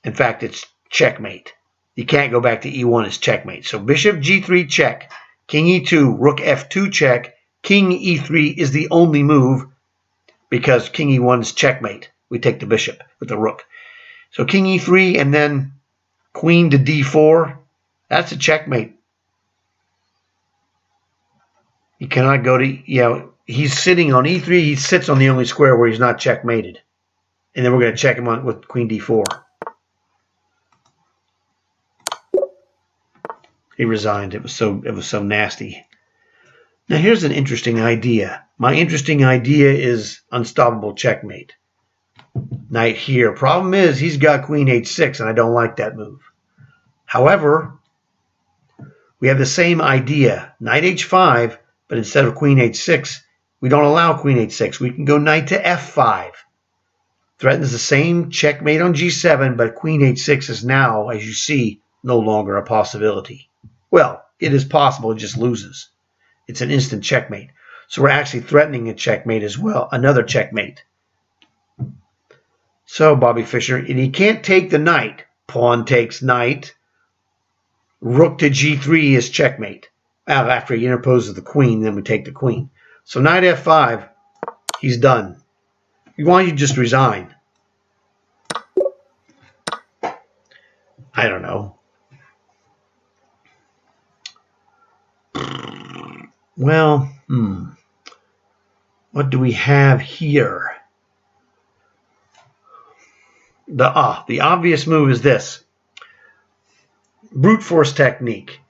In fact, it's checkmate. You can't go back to e1 as checkmate. So bishop g3 check, king e2, rook f2 check, king e3 is the only move because king e1 is checkmate. We take the bishop with the rook. So king e3 and then queen to d4, that's a checkmate. You cannot go to, he's sitting on e3. He sits on the only square where he's not checkmated. And then we're going to check him on with queen d4. He resigned. It was so nasty. Now here's an interesting idea. My interesting idea is unstoppable checkmate. Knight here. Problem is he's got queen h6 and I don't like that move. However, we have the same idea. Knight h5, but instead of queen h6, we don't allow queen h6. We can go knight to f5. Threatens the same checkmate on g7, but queen h6 is now, as you see, no longer a possibility. Well, it is possible, it just loses. It's an instant checkmate. So we're actually threatening a checkmate as well, another checkmate. So, Bobby Fischer, and he can't take the knight. Pawn takes knight. Rook to g3 is checkmate. After he interposes the queen, then we take the queen. So knight f5, he's done. Why don't you just resign? I don't know. Well, what do we have here? The obvious move is this. Brute force technique.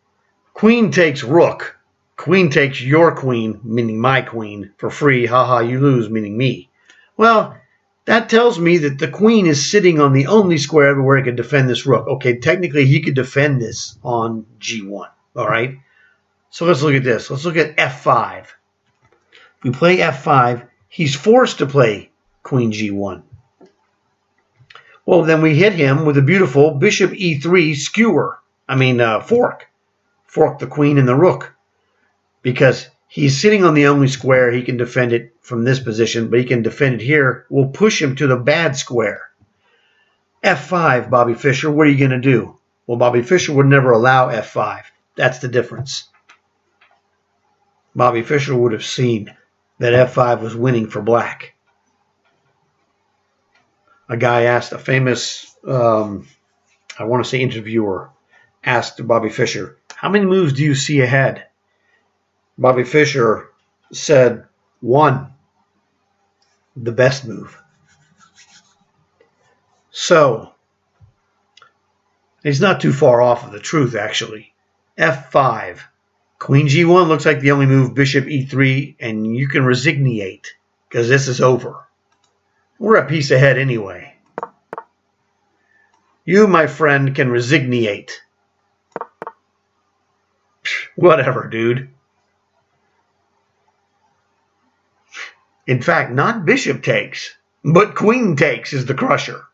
Queen takes rook. Queen takes your queen, meaning my queen, for free. Haha, you lose, meaning me. Well, that tells me that the queen is sitting on the only square where it could defend this rook. Okay, technically he could defend this on g1. All right? So let's look at this. Let's look at f5. If we play f5, he's forced to play queen g1. Well, then we hit him with a beautiful bishop e3 skewer. Fork. Fork the queen and the rook. Because he's sitting on the only square. He can defend it from this position, but he can defend it here. We'll push him to the bad square. f5, Bobby Fischer, what are you going to do? Well, Bobby Fischer would never allow f5. That's the difference. Bobby Fischer would have seen that f5 was winning for black. A guy asked, a famous, I want to say interviewer, asked Bobby Fischer, how many moves do you see ahead? Bobby Fischer said, 1, the best move. So, he's not too far off of the truth, actually. f5. Queen g1 looks like the only move, bishop e3, and you can resignate, because this is over. We're a piece ahead anyway. You, my friend, can resignate. Whatever, dude. In fact, not bishop takes, but queen takes is the crusher.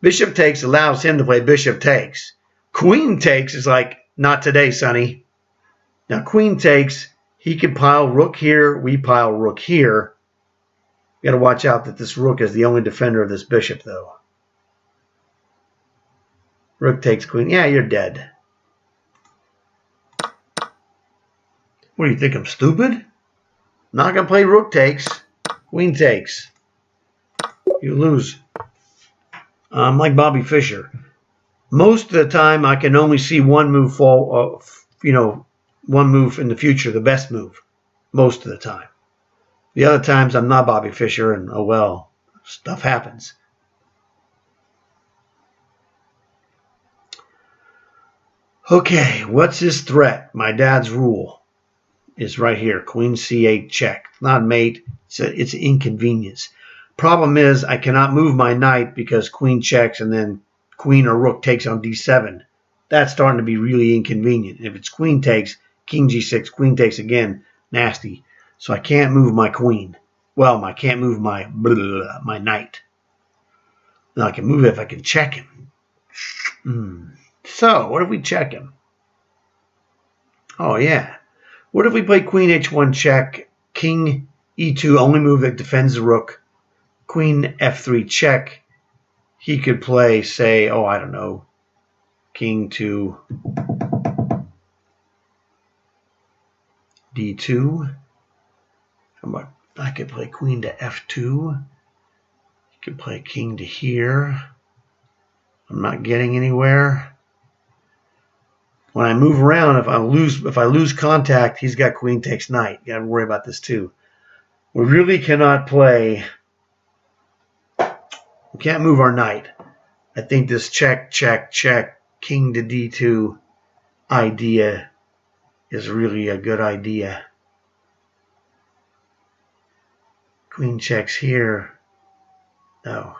Bishop takes allows him to play bishop takes. Queen takes is like, not today, sonny. Now, queen takes, he could pile rook here, we pile rook here. Got to watch out that this rook is the only defender of this bishop, though. Rook takes queen. Yeah, you're dead. What do you think? I'm stupid? Not going to play rook takes. Queen takes. You lose. I'm like Bobby Fischer. Most of the time, I can only see one move fall, one move in the future, the best move. Most of the time. The other times, I'm not Bobby Fischer, and oh well, stuff happens. Okay, what's his threat? My dad's rule is right here. Queen c8 check. Not mate. It's an inconvenience. Problem is, I cannot move my knight because queen checks and then queen or rook takes on d7. That's starting to be really inconvenient. If it's queen takes, king g6, queen takes again, nasty. So I can't move my queen. Well, I can't move my knight. Now I can move it if I can check him. So, what if we check him? Oh, yeah. What if we play queen h1 check, king e2, only move that defends the rook, queen f3 check. He could play, say, I don't know, king to d2. How about I could play queen to f2. He could play king to here. I'm not getting anywhere. When I move around, if I lose contact, he's got queen takes knight. You got to worry about this too. We really cannot play. We can't move our knight. I think this check, check, check, king to d2 idea is really a good idea. Queen checks here. No.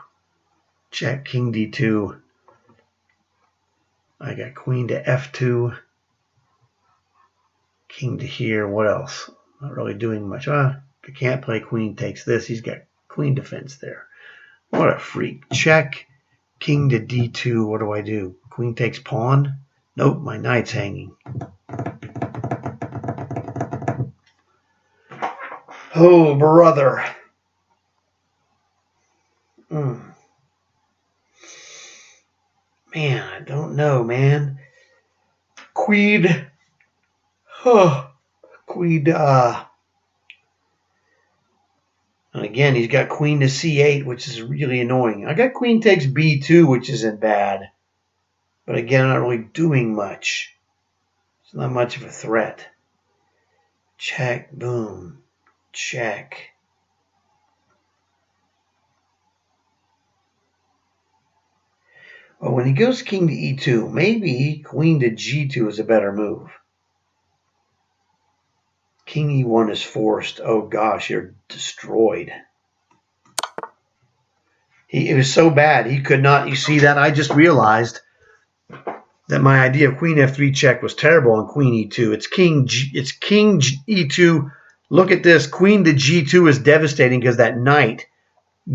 Check, king d2. I got queen to f2. King to here. What else? Not really doing much. I can't play queen takes this. He's got queen defense there. What a freak. Check. King to d2. What do I do? Queen takes pawn. Nope, my knight's hanging. Oh, brother. Man, I don't know, man. Queen. Queen, and again, he's got queen to c8, which is really annoying. I got queen takes b2, which isn't bad. But again, I'm not really doing much. It's not much of a threat. Check, boom, check. Well, when he goes king to e2, maybe queen to g2 is a better move. King e1 is forced. Oh gosh, you're destroyed. It was so bad. He could not. You see that? I just realized that my idea of queen f3 check was terrible on queen e2. It's king e2. Look at this. Queen to g2 is devastating because that knight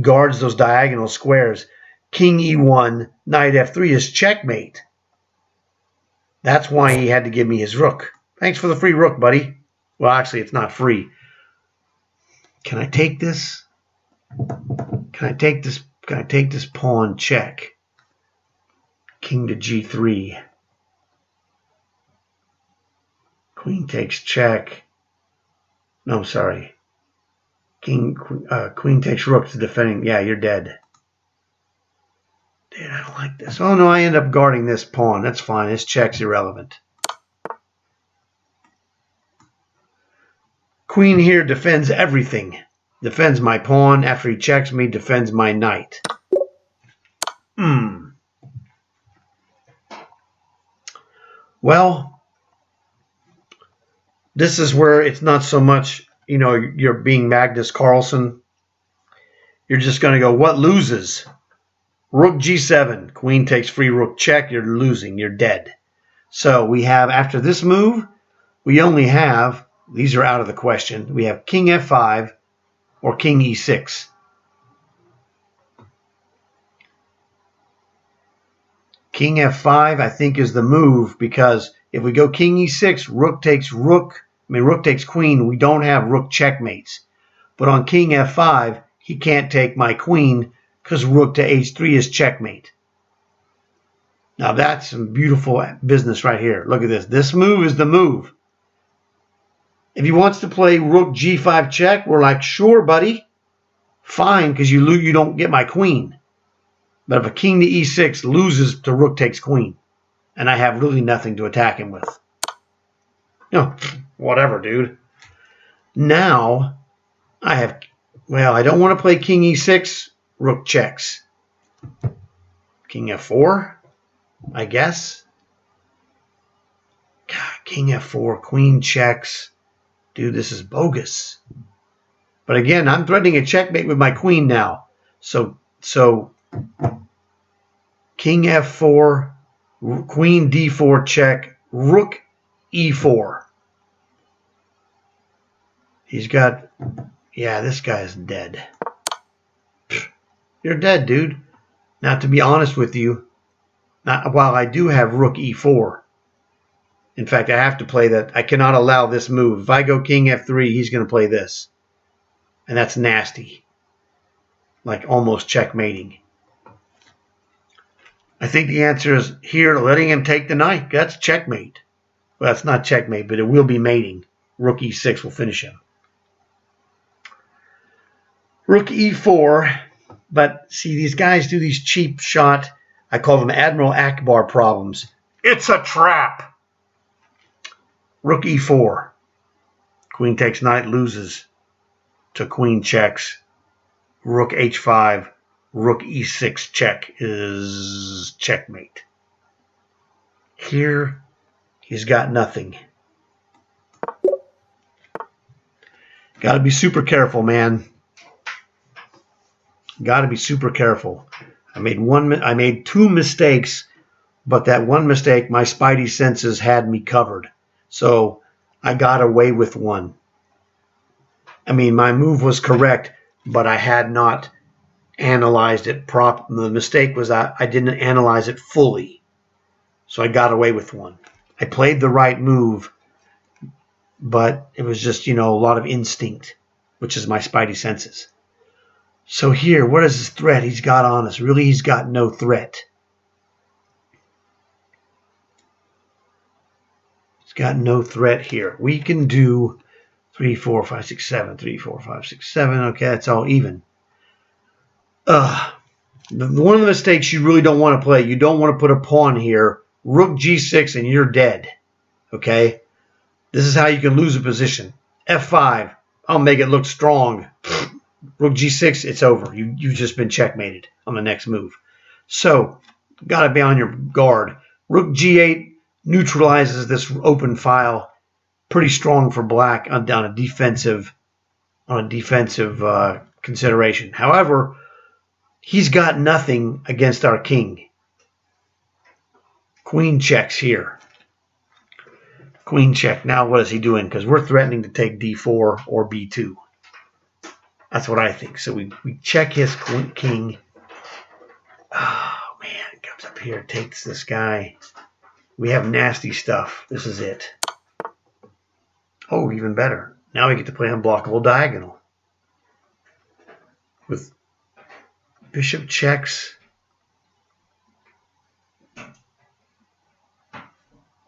guards those diagonal squares. King e1, knight f3 is checkmate. That's why he had to give me his rook. Thanks for the free rook, buddy. Well, actually, it's not free. Can I take this? Can I take this? Can I take this pawn check? King to g3. Queen takes check. No, sorry. Queen takes rook to defending. Yeah, you're dead. Dude, I don't like this. Oh, no, I end up guarding this pawn. That's fine. This check's irrelevant. Queen here defends everything. Defends my pawn. After he checks me, defends my knight. Well, this is where it's not so much, you're being Magnus Carlsen. You're just going to go, what loses? Rook g7. Queen takes free rook check. You're losing. You're dead. So we have, after this move, we only have, these are out of the question, we have king f5 or king e6. King f5, I think, is the move because if we go king e6, rook takes queen, we don't have rook checkmates. But on king f5, he can't take my queen because rook to h3 is checkmate. Now that's some beautiful business right here. Look at this. This move is the move. If he wants to play rook g5 check, we're like, sure, buddy. Fine, because you don't get my queen. But if a king to e6 loses to rook takes queen, and I have really nothing to attack him with. Whatever, dude. Now, I don't want to play king e6, rook checks. King f4, I guess. God, king f4, queen checks. Dude, this is bogus. But again, I'm threatening a checkmate with my queen now. So king f4, queen d4 check, rook e4. He's got, this guy's dead. You're dead, dude. Now, to be honest with you, while I do have rook e4, in fact, I have to play that. I cannot allow this move. If I go king f3, he's going to play this. And that's nasty. Like almost checkmating. I think the answer is here, letting him take the knight. That's checkmate. Well, that's not checkmate, but it will be mating. Rook e6 will finish him. Rook e4. But see, these guys do these cheap shot, I call them Admiral Akbar problems. It's a trap. Rook e4. Queen takes knight, loses to queen checks. Rook h5. Rook e6 check is checkmate. Here, he's got nothing. Got to be super careful, man. Got to be super careful. I made two mistakes, but that one mistake, my spidey senses had me covered. So I got away with one. I mean, my move was correct, but I had not analyzed it properly. The mistake was I didn't analyze it fully. So I got away with one. I played the right move, but it was just, a lot of instinct, which is my spidey senses. So here, what is his threat he's got on us? Really, he's got no threat. He's got no threat here. We can do 3, 4, 5, 6, 7. 3, 4, 5, 6, 7. Okay, that's all even. One of the mistakes you really don't want to play, you don't want to put a pawn here. Rook g6 and you're dead. Okay? This is how you can lose a position. f5. I'll make it look strong. Rook g6, it's over. You've just been checkmated on the next move. So, got to be on your guard. Rook g8 neutralizes this open file. Pretty strong for black on a defensive consideration. However, he's got nothing against our king. Queen checks here. Queen check. Now what is he doing? Because we're threatening to take d4 or b2. That's what I think. So we check his king. Oh, man. Comes up here, takes this guy. We have nasty stuff. This is it. Oh, even better. Now we get to play unblockable diagonal. With bishop checks.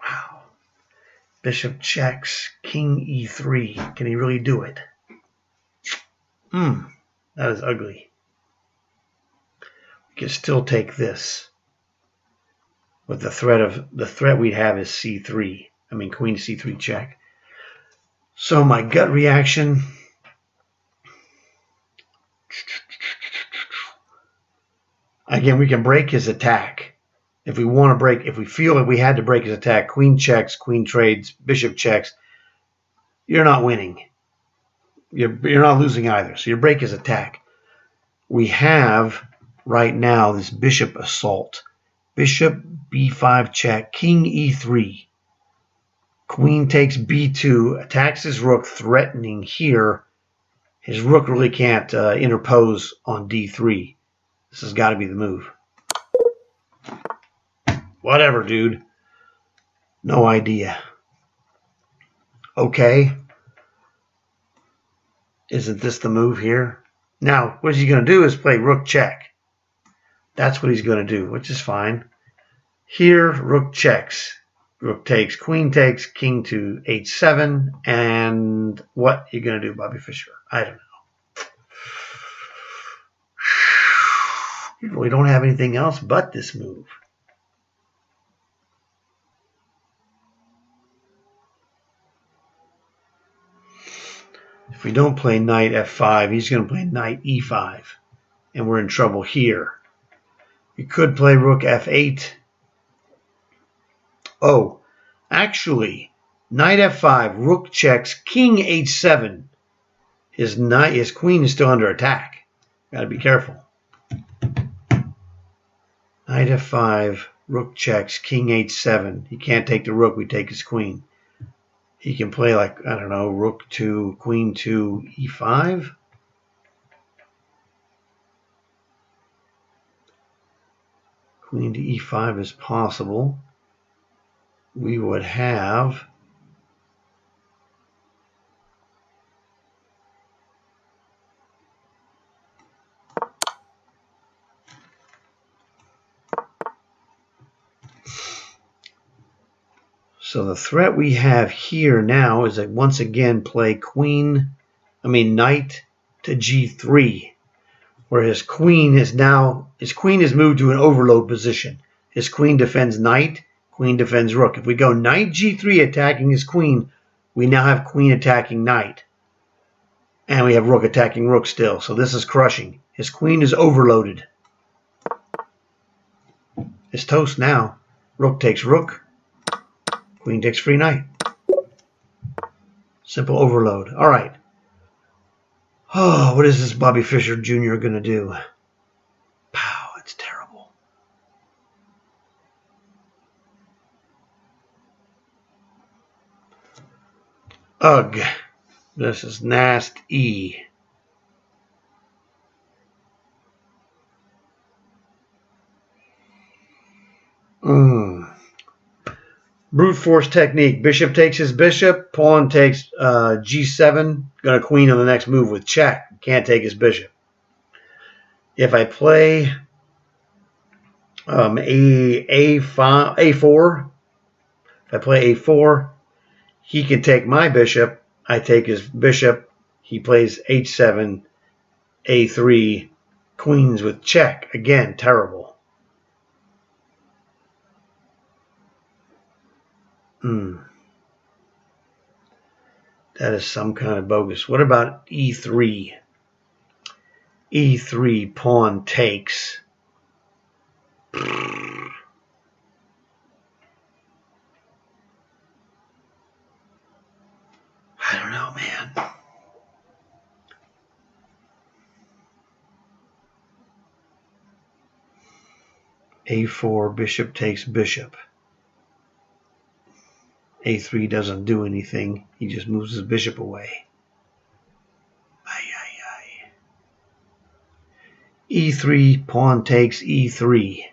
Wow. Bishop checks. King e3. Can he really do it? That is ugly. We can still take this. With the threat we'd have is c3. I mean, queen c3 check. So my gut reaction. Again, we can break his attack. If we want to break, if we feel like we had to break his attack, queen checks, queen trades, bishop checks, you're not winning. You're not losing either. So you break his attack. We have right now this bishop assault. Bishop b5 check, king e3. Queen takes b2, attacks his rook, threatening here. His rook really can't interpose on d3. This has got to be the move. Whatever, dude. No idea. Okay. Isn't this the move here? Now, what he's going to do is play rook check. That's what he's going to do, which is fine. Here, rook checks. Rook takes, queen takes, king to h7, and what are you going to do, Bobby Fischer? I don't know. You really don't have anything else but this move. If we don't play knight f5, he's going to play knight e5, and we're in trouble here. You could play rook f8. Oh, actually, knight f5, rook checks, king h7. His queen is still under attack. Got to be careful. Knight f5, rook checks, king h7. He can't take the rook. We take his queen. He can play like, I don't know, rook to queen to e5. Queen to e5 is possible. We would have so the threat we have here now is that once again play knight to g3, where his queen is moved to an overload position. His queen defends knight, queen defends rook. If we go knight g3 attacking his queen, we now have queen attacking knight. And we have rook attacking rook still. So this is crushing. His queen is overloaded. It's toast now. Rook takes rook. Queen takes free knight. Simple overload. All right. Oh, what is this Bobby Fischer Jr. going to do? Pow, it's terrible. Ugh. This is nasty. Brute force technique. Bishop takes his bishop. Pawn takes g7. Going to queen on the next move with check. Can't take his bishop. If I play a4, if I play a4, he can take my bishop. I take his bishop. He plays h7, a3, queens with check. Again, terrible. That is some kind of bogus. What about e3? e3, pawn takes. I don't know, man. a4, bishop takes bishop. a3 doesn't do anything. He just moves his bishop away. e3, pawn takes e3.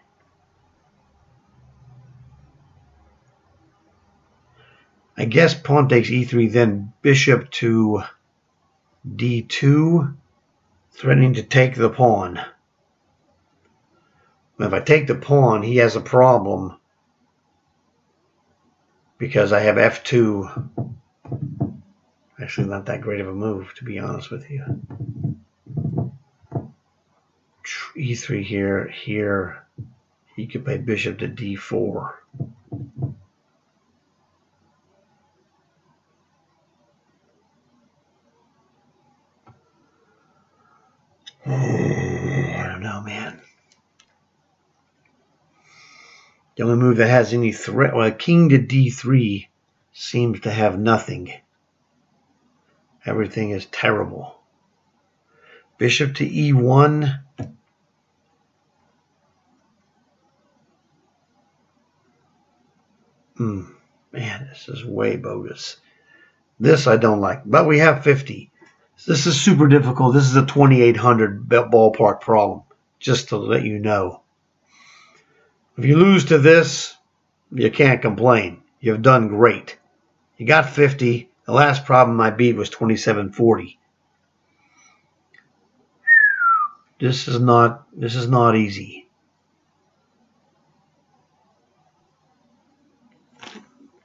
I guess pawn takes e3, then bishop to d2, threatening to take the pawn. If I take the pawn, he has a problem because I have f2. Actually, not that great of a move, to be honest with you. e3 here. He could play bishop to d4. I don't know, man. The only move that has any threat, well, king to d3 seems to have nothing. Everything is terrible. Bishop to e1. Man, this is way bogus. This I don't like, but we have 50. This is super difficult. This is a 2800 ballpark problem, just to let you know. If you lose to this, you can't complain. You've done great. You got 50. The last problem I beat was 2740. This is not easy.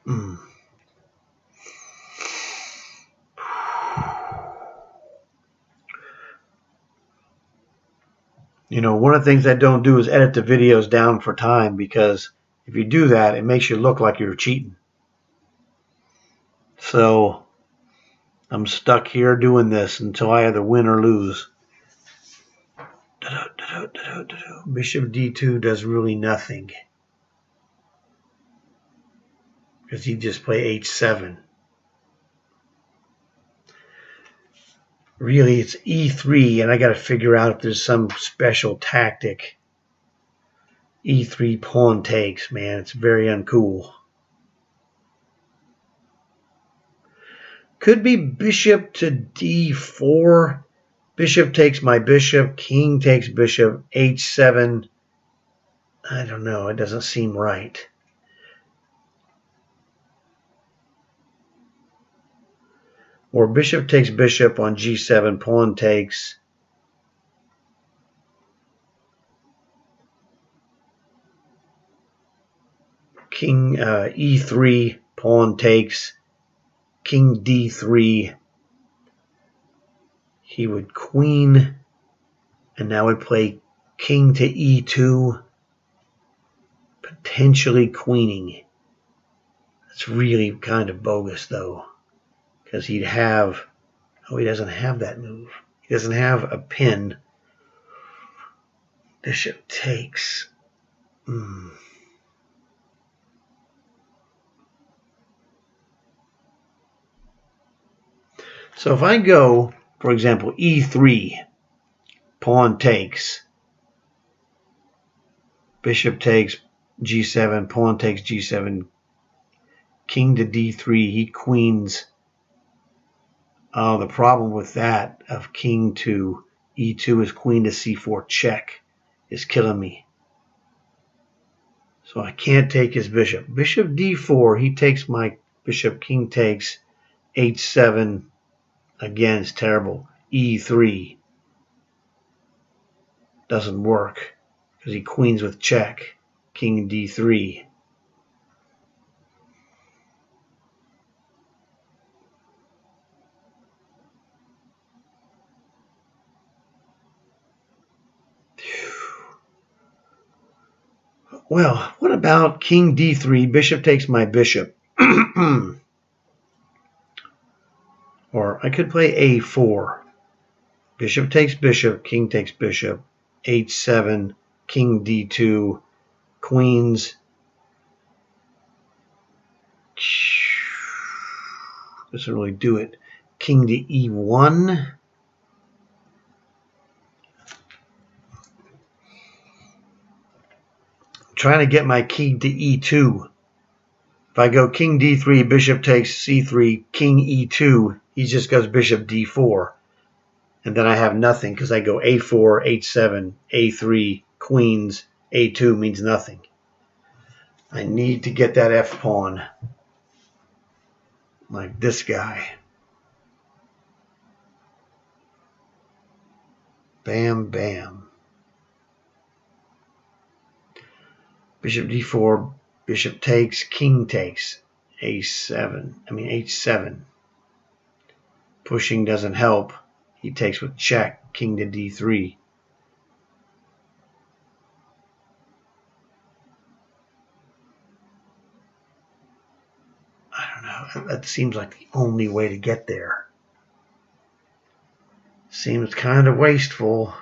Mm. You know, one of the things I don't do is edit the videos down for time, because if you do that, it makes you look like you're cheating. So I'm stuck here doing this until I either win or lose. Bishop d2 does really nothing, because he just play h7. Really, it's e3, and I got to figure out if there's some special tactic. e3 pawn takes, man. It's very uncool. Could be bishop to d4. Bishop takes my bishop. King takes bishop. h7. I don't know. It doesn't seem right. Or bishop takes bishop on g7. Pawn takes. King e3. Pawn takes. King d3. He would queen. And now would play king to e2. Potentially queening. It's really kind of bogus, though, because he'd have... Oh, he doesn't have that move. He doesn't have a pin. Bishop takes. So if I go, for example, e3, pawn takes, bishop takes g7, pawn takes g7, king to d3, he queens. Oh, the problem with that of king to e2 is queen to c4 check is killing me. So I can't take his bishop. Bishop d4, he takes my bishop, king takes, h7, again, it's terrible. e3 doesn't work because he queens with check. King d3. Well, what about king d3? Bishop takes my bishop. Or I could play a4. Bishop takes bishop, king takes bishop, h7, king d2, queens. Doesn't really do it. King to e1. I'm trying to get my king to e2. If I go king d3, bishop takes c3, king e2, he just goes bishop d4. And then I have nothing because I go a4, h7, a3, queens, a2 means nothing. I need to get that f pawn like this guy. Bam, bam. Bishop d4, bishop takes, king takes, h7. Pushing doesn't help. He takes with check, king to d3. I don't know. That seems like the only way to get there. Seems kind of wasteful.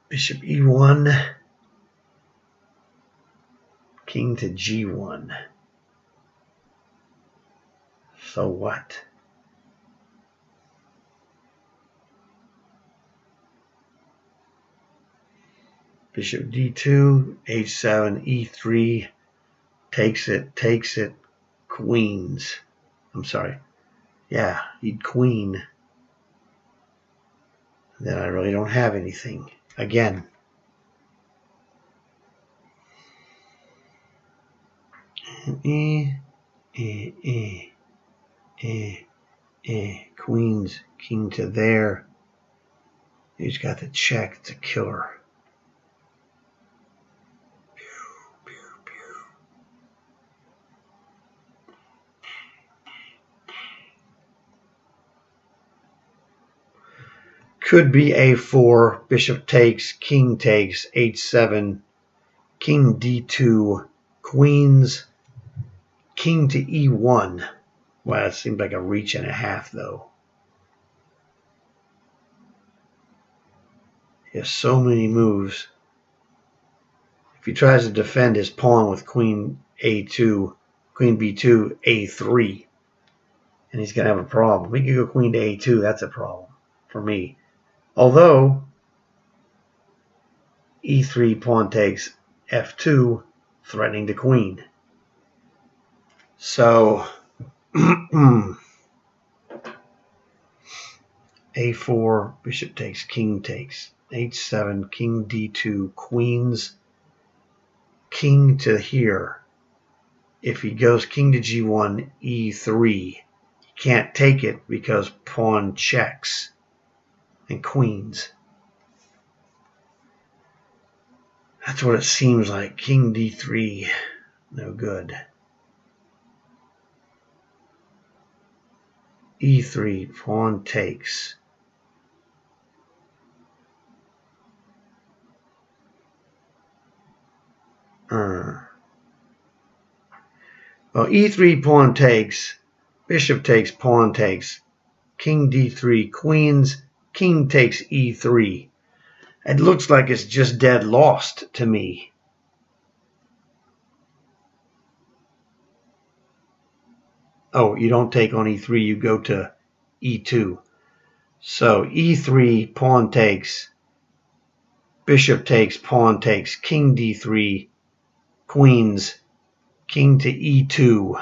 Bishop e1, king to g1. So what? Bishop d2, h7, e3, takes it, queens. I'm sorry. Yeah, he'd queen. Then I really don't have anything. Again. Queens, king to there. He's got the check. It's a killer. Could be a4, bishop takes, king takes, h7, king d2, queens, king to e1. Wow, that seems like a reach and a half, though. He has so many moves. If he tries to defend his pawn with queen a2, queen b2, a3, and he's going to have a problem. We could go queen to a2. That's a problem for me. Although e3, pawn takes, f2, threatening the queen. So a4, bishop takes, king takes, h7, king d2, queens, king to here. If he goes king to g1, e3, he can't take it because pawn checks and queens. That's what it seems like. King d3, no good. e3, pawn takes. Well, e3, pawn takes, bishop takes, pawn takes, king d3, queens, king takes e3. It looks like it's just dead lost to me. Oh, you don't take on e3, you go to e2. So e3, pawn takes, bishop takes, pawn takes, king d3, queens, king to e2.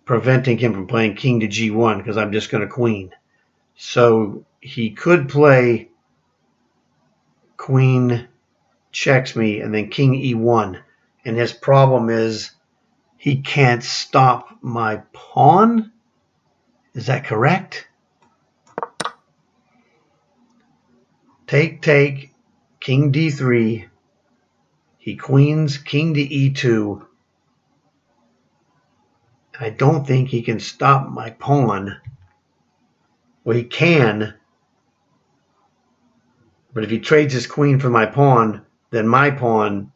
Preventing him from playing king to g1 because I'm just going to queen. So he could play queen checks me and then king e1. And his problem is he can't stop my pawn. Is that correct? Take, king d3. He queens, king to e2. I don't think he can stop my pawn. Well, he can. But if he trades his queen for my pawn, then my pawn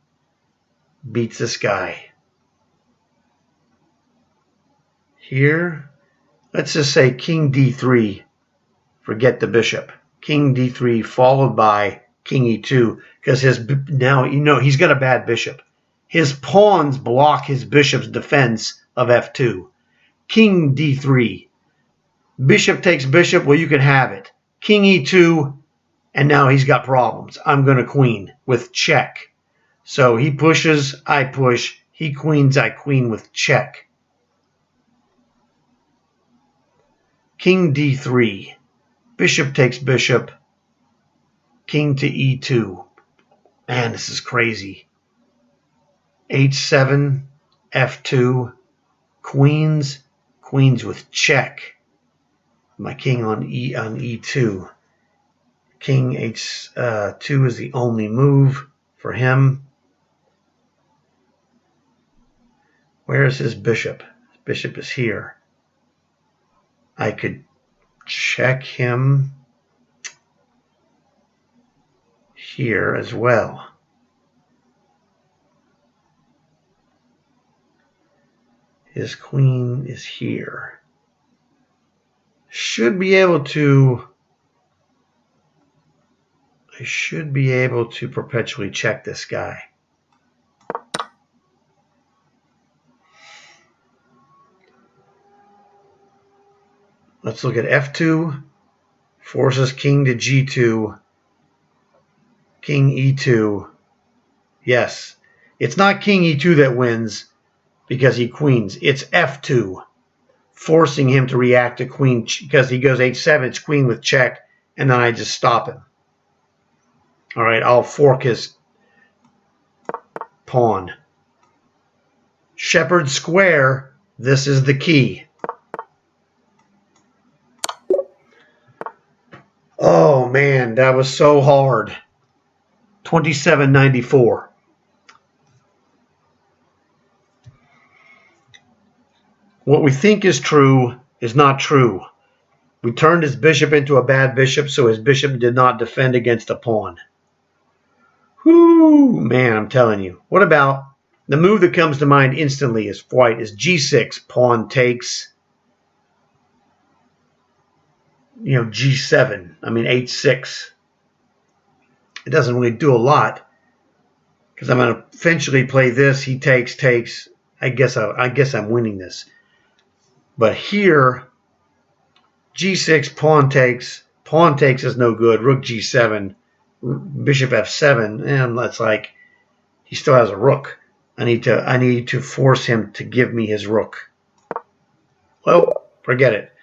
beats this guy. Here, let's just say king d3. Forget the bishop. King d3 followed by king e2 because now he's got a bad bishop. His pawns block his bishop's defense of f2. King d3. Bishop takes bishop. Well, you can have it. King e2, and now he's got problems. I'm going to queen with check. So he pushes, I push. He queens, I queen with check. King d3. Bishop takes bishop. King to e2. Man, this is crazy. h7, f2, queens with check. My king on e2. King h2 is the only move for him. Where's his bishop? His bishop is here. I could check him here as well. His queen is here. I should be able to perpetually check this guy. Let's look at f2, forces king to g2, king e2. Yes, it's not king e2 that wins because he queens. It's f2, forcing him to react to queen because he goes h7, it's queen with check, and then I just stop him. All right, I'll fork his pawn. Shepherd square, this is the key. Oh man, that was so hard. 2794. What we think is true is not true. We turned his bishop into a bad bishop, so his bishop did not defend against a pawn. Whoo, man, I'm telling you. What about the move that comes to mind instantly as white is g6, pawn takes, g7, h6. It doesn't really do a lot because I'm going to eventually play this. He takes. I guess I'm winning this. But here, g6, pawn takes is no good. Rook g7, bishop f7, and that's like he still has a rook. I need to force him to give me his rook. Well, forget it.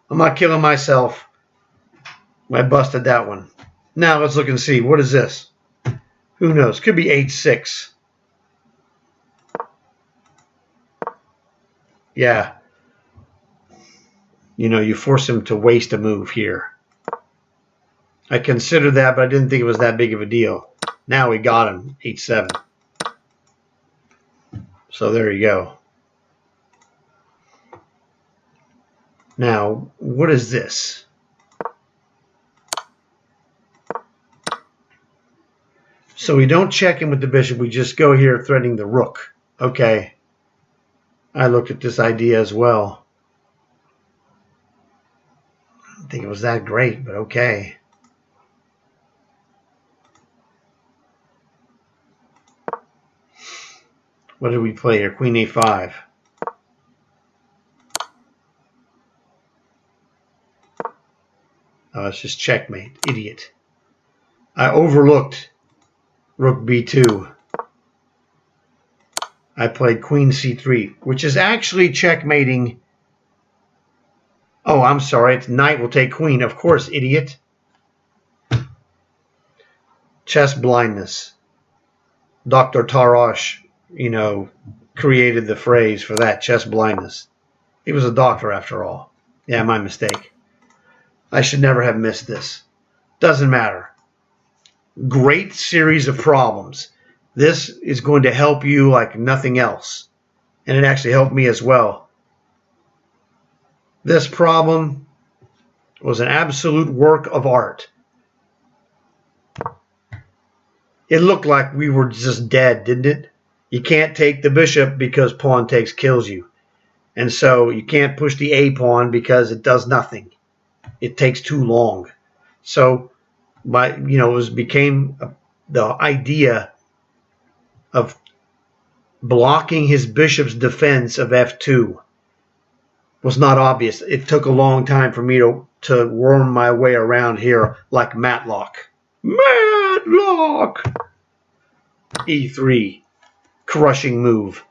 I'm not killing myself. I busted that one. Now let's look and see. What is this? Who knows? Could be h6. Yeah. You force him to waste a move here. I considered that, but I didn't think it was that big of a deal. Now we got him, h7. So there you go. Now, what is this? So we don't check in with the bishop. We just go here threatening the rook. Okay. I looked at this idea as well. I don't think it was that great, but okay. What did we play here? Queen a5. Oh, it's just checkmate. Idiot. I overlooked rook b2. I played queen c3, which is actually checkmating. Oh, I'm sorry. It's knight will take queen. Of course, idiot. Chess blindness. Dr. Tarosh, created the phrase for that, chess blindness. He was a doctor after all. Yeah, my mistake. I should never have missed this. Doesn't matter. Great series of problems. This is going to help you like nothing else. And it actually helped me as well. This problem was an absolute work of art. It looked like we were just dead, didn't it? You can't take the bishop because pawn takes kills you. And so you can't push the a pawn because it does nothing. It takes too long. So became the idea of blocking his bishop's defense of f2 was not obvious. It took a long time for me to worm my way around here like Matlock. Matlock! e3. Crushing move.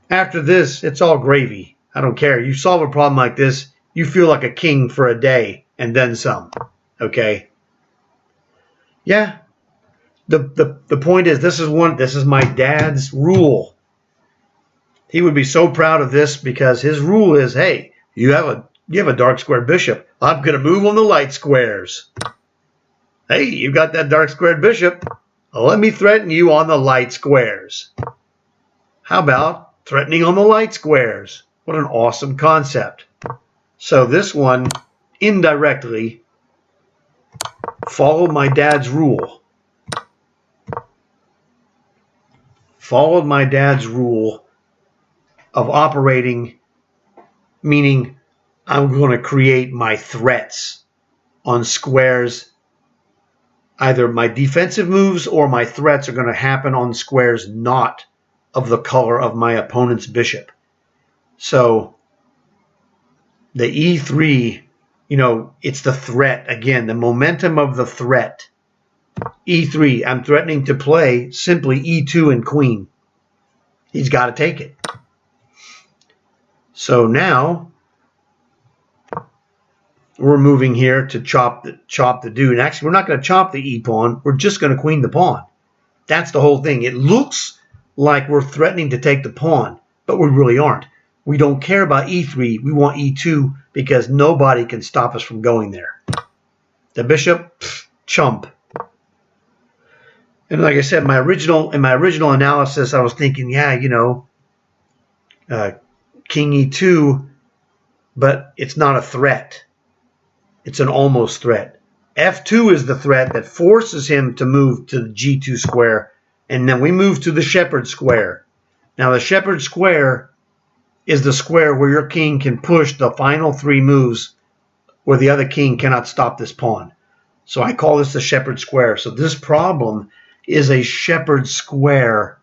After this, it's all gravy. I don't care. You solve a problem like this, you feel like a king for a day and then some. Okay? Yeah. The point is this is my dad's rule. He would be so proud of this because his rule is, hey, you have a dark square bishop. I'm going to move on the light squares. Hey, you got that dark squared bishop. Let me threaten you on the light squares. How about threatening on the light squares? What an awesome concept. So this one indirectly followed my dad's rule. Followed my dad's rule of operating, meaning I'm going to create my threats on squares. Either my defensive moves or my threats are going to happen on squares not of the color of my opponent's bishop. So the e3, it's the threat. Again, the momentum of the threat. e3, I'm threatening to play simply e2 and queen. He's got to take it. So now we're moving here to chop the dude. And actually, we're not going to chop the e pawn. We're just going to queen the pawn. That's the whole thing. It looks like we're threatening to take the pawn, but we really aren't. We don't care about e3. We want e2 because nobody can stop us from going there. The bishop, chump. And like I said, in my original analysis, I was thinking, yeah, king e2, but it's not a threat. It's an almost threat. f2 is the threat that forces him to move to the g2 square, and then we move to the shepherd square. Now, the shepherd square is the square where your king can push the final 3 moves where the other king cannot stop this pawn. So I call this the shepherd square. So this problem is a shepherd square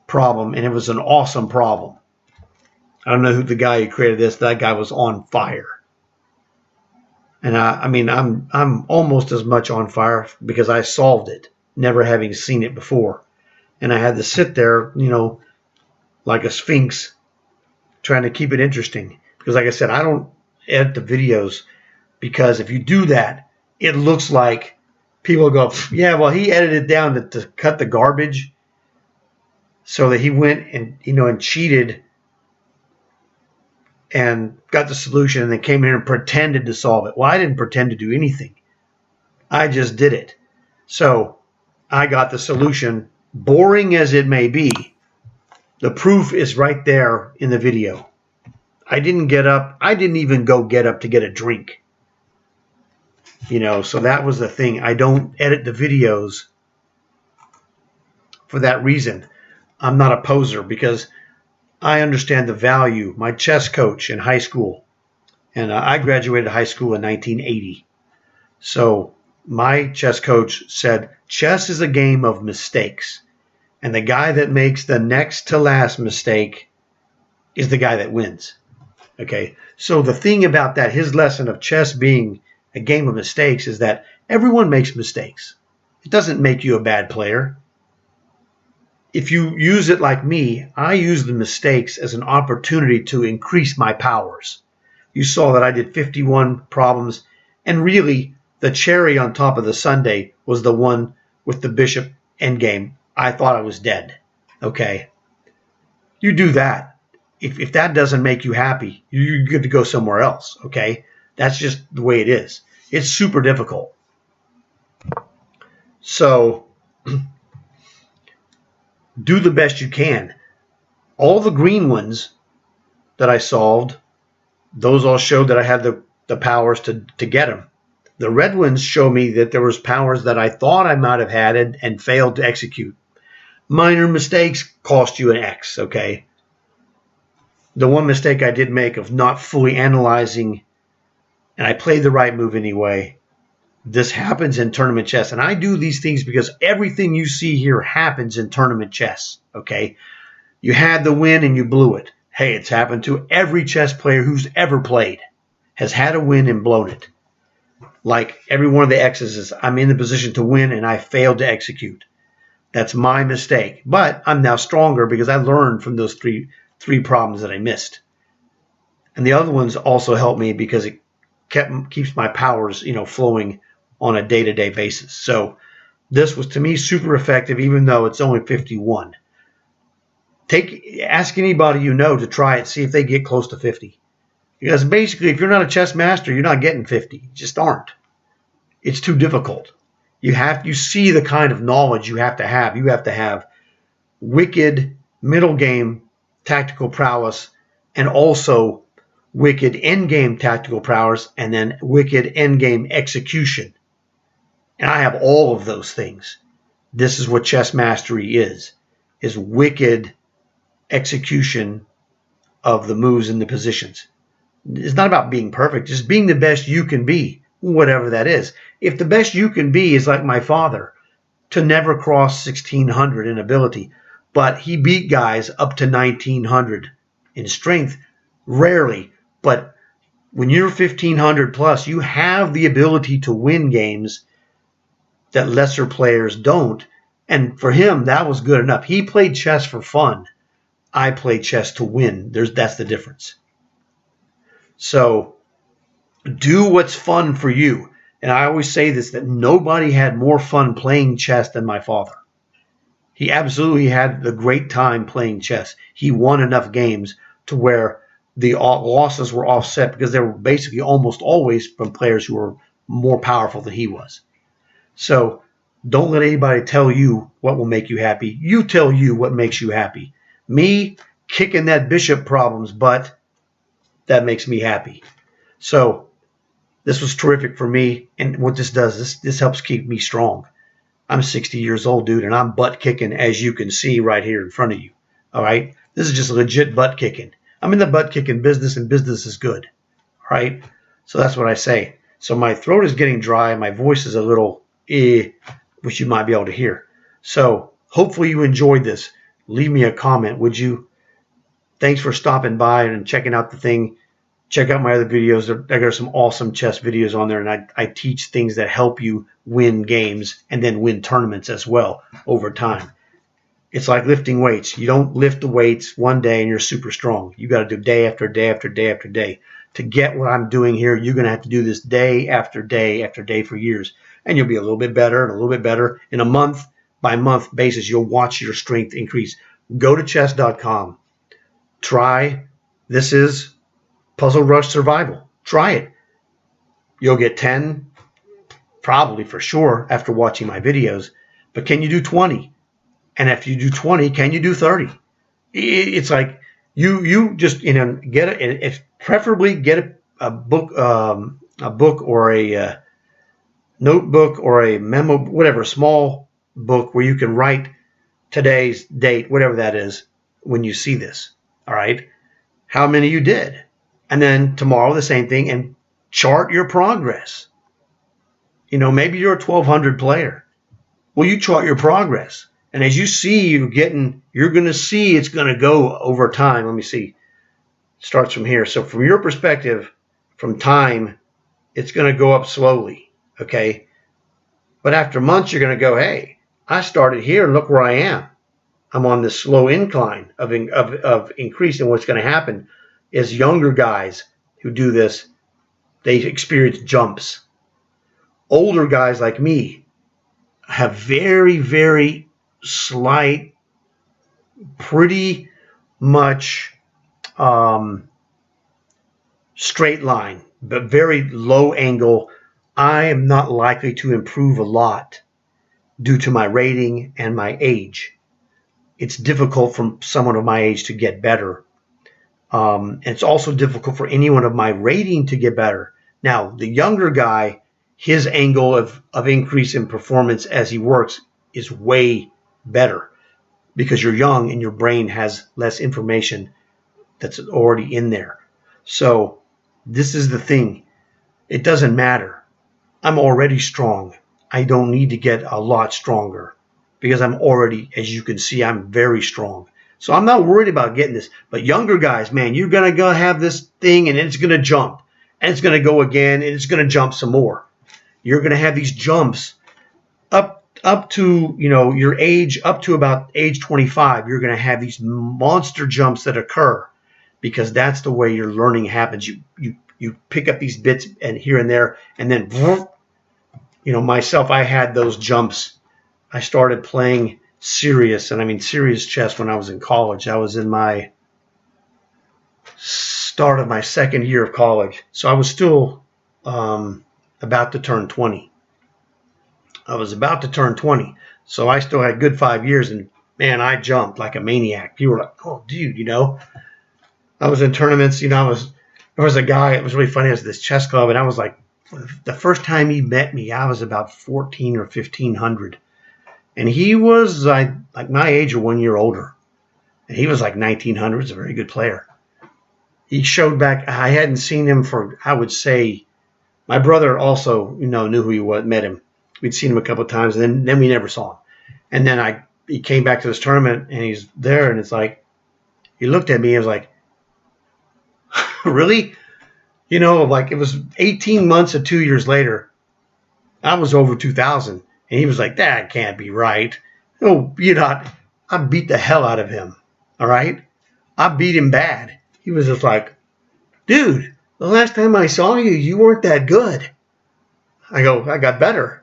problem, and it was an awesome problem. I don't know who the guy who created this. That guy was on fire. And I'm almost as much on fire because I solved it, never having seen it before. And I had to sit there, like a sphinx, trying to keep it interesting. Because like I said, I don't edit the videos because if you do that, it looks like people go, yeah, well, he edited down to cut the garbage so that he went and cheated and got the solution and then came here and pretended to solve it. Well, I didn't pretend to do anything. I just did it. So I got the solution, boring as it may be. The proof is right there in the video. I didn't get up. I didn't even go get up to get a drink. So that was the thing. I don't edit the videos for that reason. I'm not a poser because I understand the value. My chess coach in high school, and I graduated high school in 1980. So my chess coach said, chess is a game of mistakes. And the guy that makes the next to last mistake is the guy that wins. Okay, so the thing about that, his lesson of chess being a game of mistakes is that everyone makes mistakes. It doesn't make you a bad player. If you use it like me, I use the mistakes as an opportunity to increase my powers. You saw that I did 51 problems, and really the cherry on top of the sundae was the one with the bishop endgame. I thought I was dead. Okay. You do that. If that doesn't make you happy, you're good to go somewhere else. Okay. That's just the way it is. It's super difficult. So do the best you can. All the green ones that I solved, those all showed that I had the powers to get them. The red ones show me that there was powers that I thought I might have had and failed to execute. Minor mistakes cost you an X, okay? The one mistake I did make of not fully analyzing, and I played the right move anyway. This happens in tournament chess, and I do these things because everything you see here happens in tournament chess, okay? You had the win and you blew it. Hey, it's happened to every chess player who's ever played, has had a win and blown it. Like every one of the X's is I'm in the position to win and I failed to execute. That's my mistake. But I'm now stronger because I learned from those three problems that I missed. And the other ones also helped me because it keeps my powers, flowing on a day-to-day basis. So this was, to me, super effective, even though it's only 51. Ask anybody to try it, see if they get close to 50. Because basically, if you're not a chess master, you're not getting 50. You just aren't. It's too difficult. You see the kind of knowledge you have to have. You have to have wicked middle game tactical prowess and also wicked endgame tactical prowess and then wicked endgame execution. And I have all of those things. This is what chess mastery is wicked execution of the moves and the positions. It's not about being perfect, just being the best you can be, whatever that is. If the best you can be is like my father, to never cross 1600 in ability, but he beat guys up to 1900 in strength, rarely. But when you're 1500 plus, you have the ability to win games that lesser players don't. And for him, that was good enough. He played chess for fun. I played chess to win. That's the difference. So do what's fun for you. And I always say this, that nobody had more fun playing chess than my father. He absolutely had a great time playing chess. He won enough games to where the losses were offset because they were basically almost always from players who were more powerful than he was. So don't let anybody tell you what will make you happy. You tell you what makes you happy. Me kicking that bishop problem's butt, that makes me happy. So this was terrific for me. And what this does, this helps keep me strong. I'm 60 years old, dude, and I'm butt kicking, as you can see right here in front of you. All right? This is just legit butt kicking. I'm in the butt kicking business, and business is good. All right? So that's what I say. So my throat is getting dry. My voice is a little which you might be able to hear. So hopefully you enjoyed this. Leave me a comment, would you? Thanks for stopping by and checking out the thing. Check out my other videos. I got some awesome chess videos on there, and I teach things that help you win games and then win tournaments as well over time. It's like lifting weights. You don't lift the weights one day and you're super strong. You got to do day after day after day after day. To get what I'm doing here, you're going to have to do this day after day after day for years. And you'll be a little bit better and a little bit better. In a month by month basis, you'll watch your strength increase. Go to chess.com. Try. This is Puzzle Rush Survival. Try it. You'll get 10, probably for sure, after watching my videos. But can you do 20? And after you do 20, can you do 30? It's like you just get it. Preferably get a book or a notebook or a memo, whatever, a small book where you can write today's date, whatever that is, when you see this. All right, how many you did, and then tomorrow the same thing, and chart your progress. Maybe you're a 1200 player. Well, you chart your progress. And as you see you're going to see it's going to go over time. Let me see. It starts from here. So from your perspective, from time, it's going to go up slowly. Okay. But after months, you're going to go, hey, I started here and look where I am. I'm on this slow incline of increasing. What's going to happen is younger guys who do this, they experience jumps. Older guys like me have very, very slight, pretty much straight line, but very low angle. I am not likely to improve a lot due to my rating and my age. It's difficult for someone of my age to get better. And it's also difficult for anyone of my rating to get better. Now, the younger guy, his angle of increase in performance as he works is way better because you're young and your brain has less information that's already in there. So this is the thing. It doesn't matter. I'm already strong. I don't need to get a lot stronger because I'm already, as you can see, I'm very strong. So I'm not worried about getting this. But younger guys, man, you're going to go have this thing and it's going to jump. And it's going to go again and it's going to jump some more. You're going to have these jumps up to, your age, up to about age 25. You're going to have these monster jumps that occur because that's the way your learning happens. You pick up these bits and here and there, and then, myself, I had those jumps. I started playing serious, and I mean serious chess when I was in college. I was in my start of my second year of college, so I was still about to turn 20. I was about to turn 20, so I still had a good 5 years, and man, I jumped like a maniac. People were like, "Oh, dude, I was in tournaments. There was a guy. It was really funny. I was at this chess club, and I was like, the first time he met me, I was about 14 or 1500, and he was like my age or 1 year older, and he was like 1900. A very good player. He showed back. I hadn't seen him for, I would say, my brother also knew who he was, met him. We'd seen him a couple of times, and then we never saw him. And then he came back to this tournament, and he's there, and it's like he looked at me and was like, really? Like it was 18 months or 2 years later, I was over 2000. And he was like, that can't be right. No, you're not. I beat the hell out of him. All right? I beat him bad. He was just like, dude, the last time I saw you, you weren't that good. I go, I got better.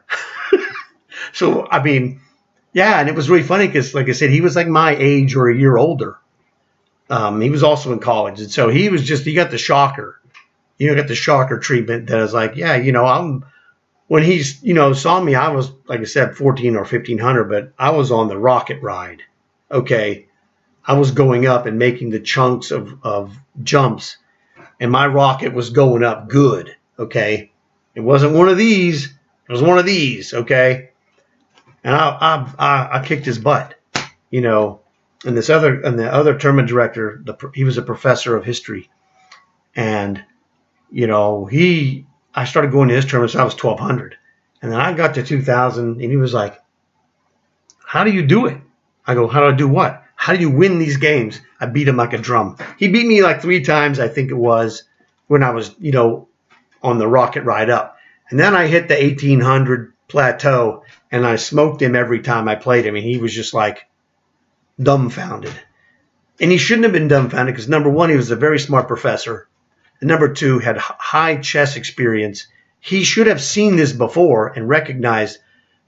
So, I mean, Yeah, and it was really funny because, like I said, he was like my age or a year older. He was also in college, and so he got the shocker. Got the shocker treatment that is like, yeah, when he's, saw me, I was, like I said, 14 or 1500, but I was on the rocket ride. Okay. I was going up and making the chunks of jumps, and my rocket was going up good. Okay. It wasn't one of these. It was one of these. Okay. And I kicked his butt, you know, and the other tournament director, he was a professor of history. And, I started going to his tournaments. I was 1200. And then I got to 2000, and he was like, how do you do it? I go, how do I do what? How do you win these games? I beat him like a drum. He beat me like 3 times, I think it was, when I was, on the rocket ride up. And then I hit the 1800 plateau, and I smoked him every time I played him. And he was just like dumbfounded. And he shouldn't have been dumbfounded because, number one, he was a very smart professor. And number two, had high chess experience. He should have seen this before and recognized,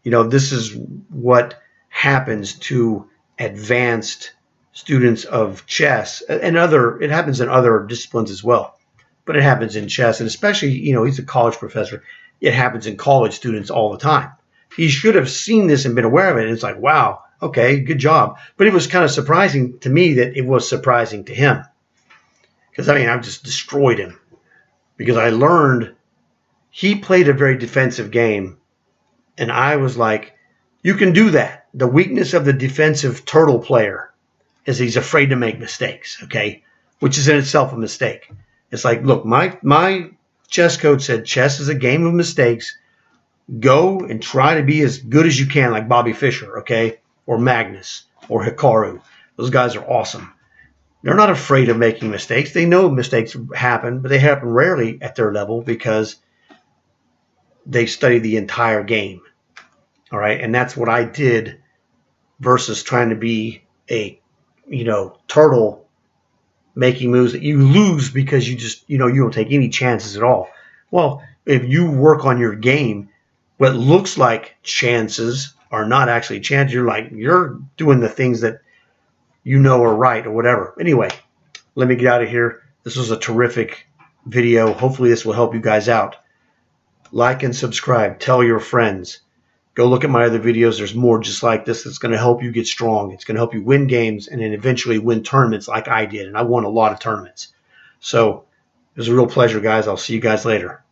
this is what happens to advanced students of chess and it happens in other disciplines as well, but it happens in chess, and especially, he's a college professor. It happens in college students all the time. He should have seen this and been aware of it. And it's like, wow, okay, good job. But it was kind of surprising to me that it was surprising to him, because I just destroyed him, because I learned he played a very defensive game. And I was like, you can do that. The weakness of the defensive turtle player is he's afraid to make mistakes, okay? Which is in itself a mistake. It's like, look, my chess coach said chess is a game of mistakes. Go and try to be as good as you can, like Bobby Fischer, okay? Or Magnus or Hikaru. Those guys are awesome. They're not afraid of making mistakes. They know mistakes happen, but they happen rarely at their level because they study the entire game. All right. And that's what I did versus trying to be a, turtle making moves that you lose because you just, you don't take any chances at all. Well, if you work on your game, what looks like chances are not actually chances. You're doing the things that are right or whatever. Anyway, let me get out of here. This was a terrific video. Hopefully this will help you guys out. Like and subscribe. Tell your friends. Go look at my other videos. There's more just like this that's going to help you get strong. It's going to help you win games and then eventually win tournaments like I did. And I won a lot of tournaments. So it was a real pleasure, guys. I'll see you guys later.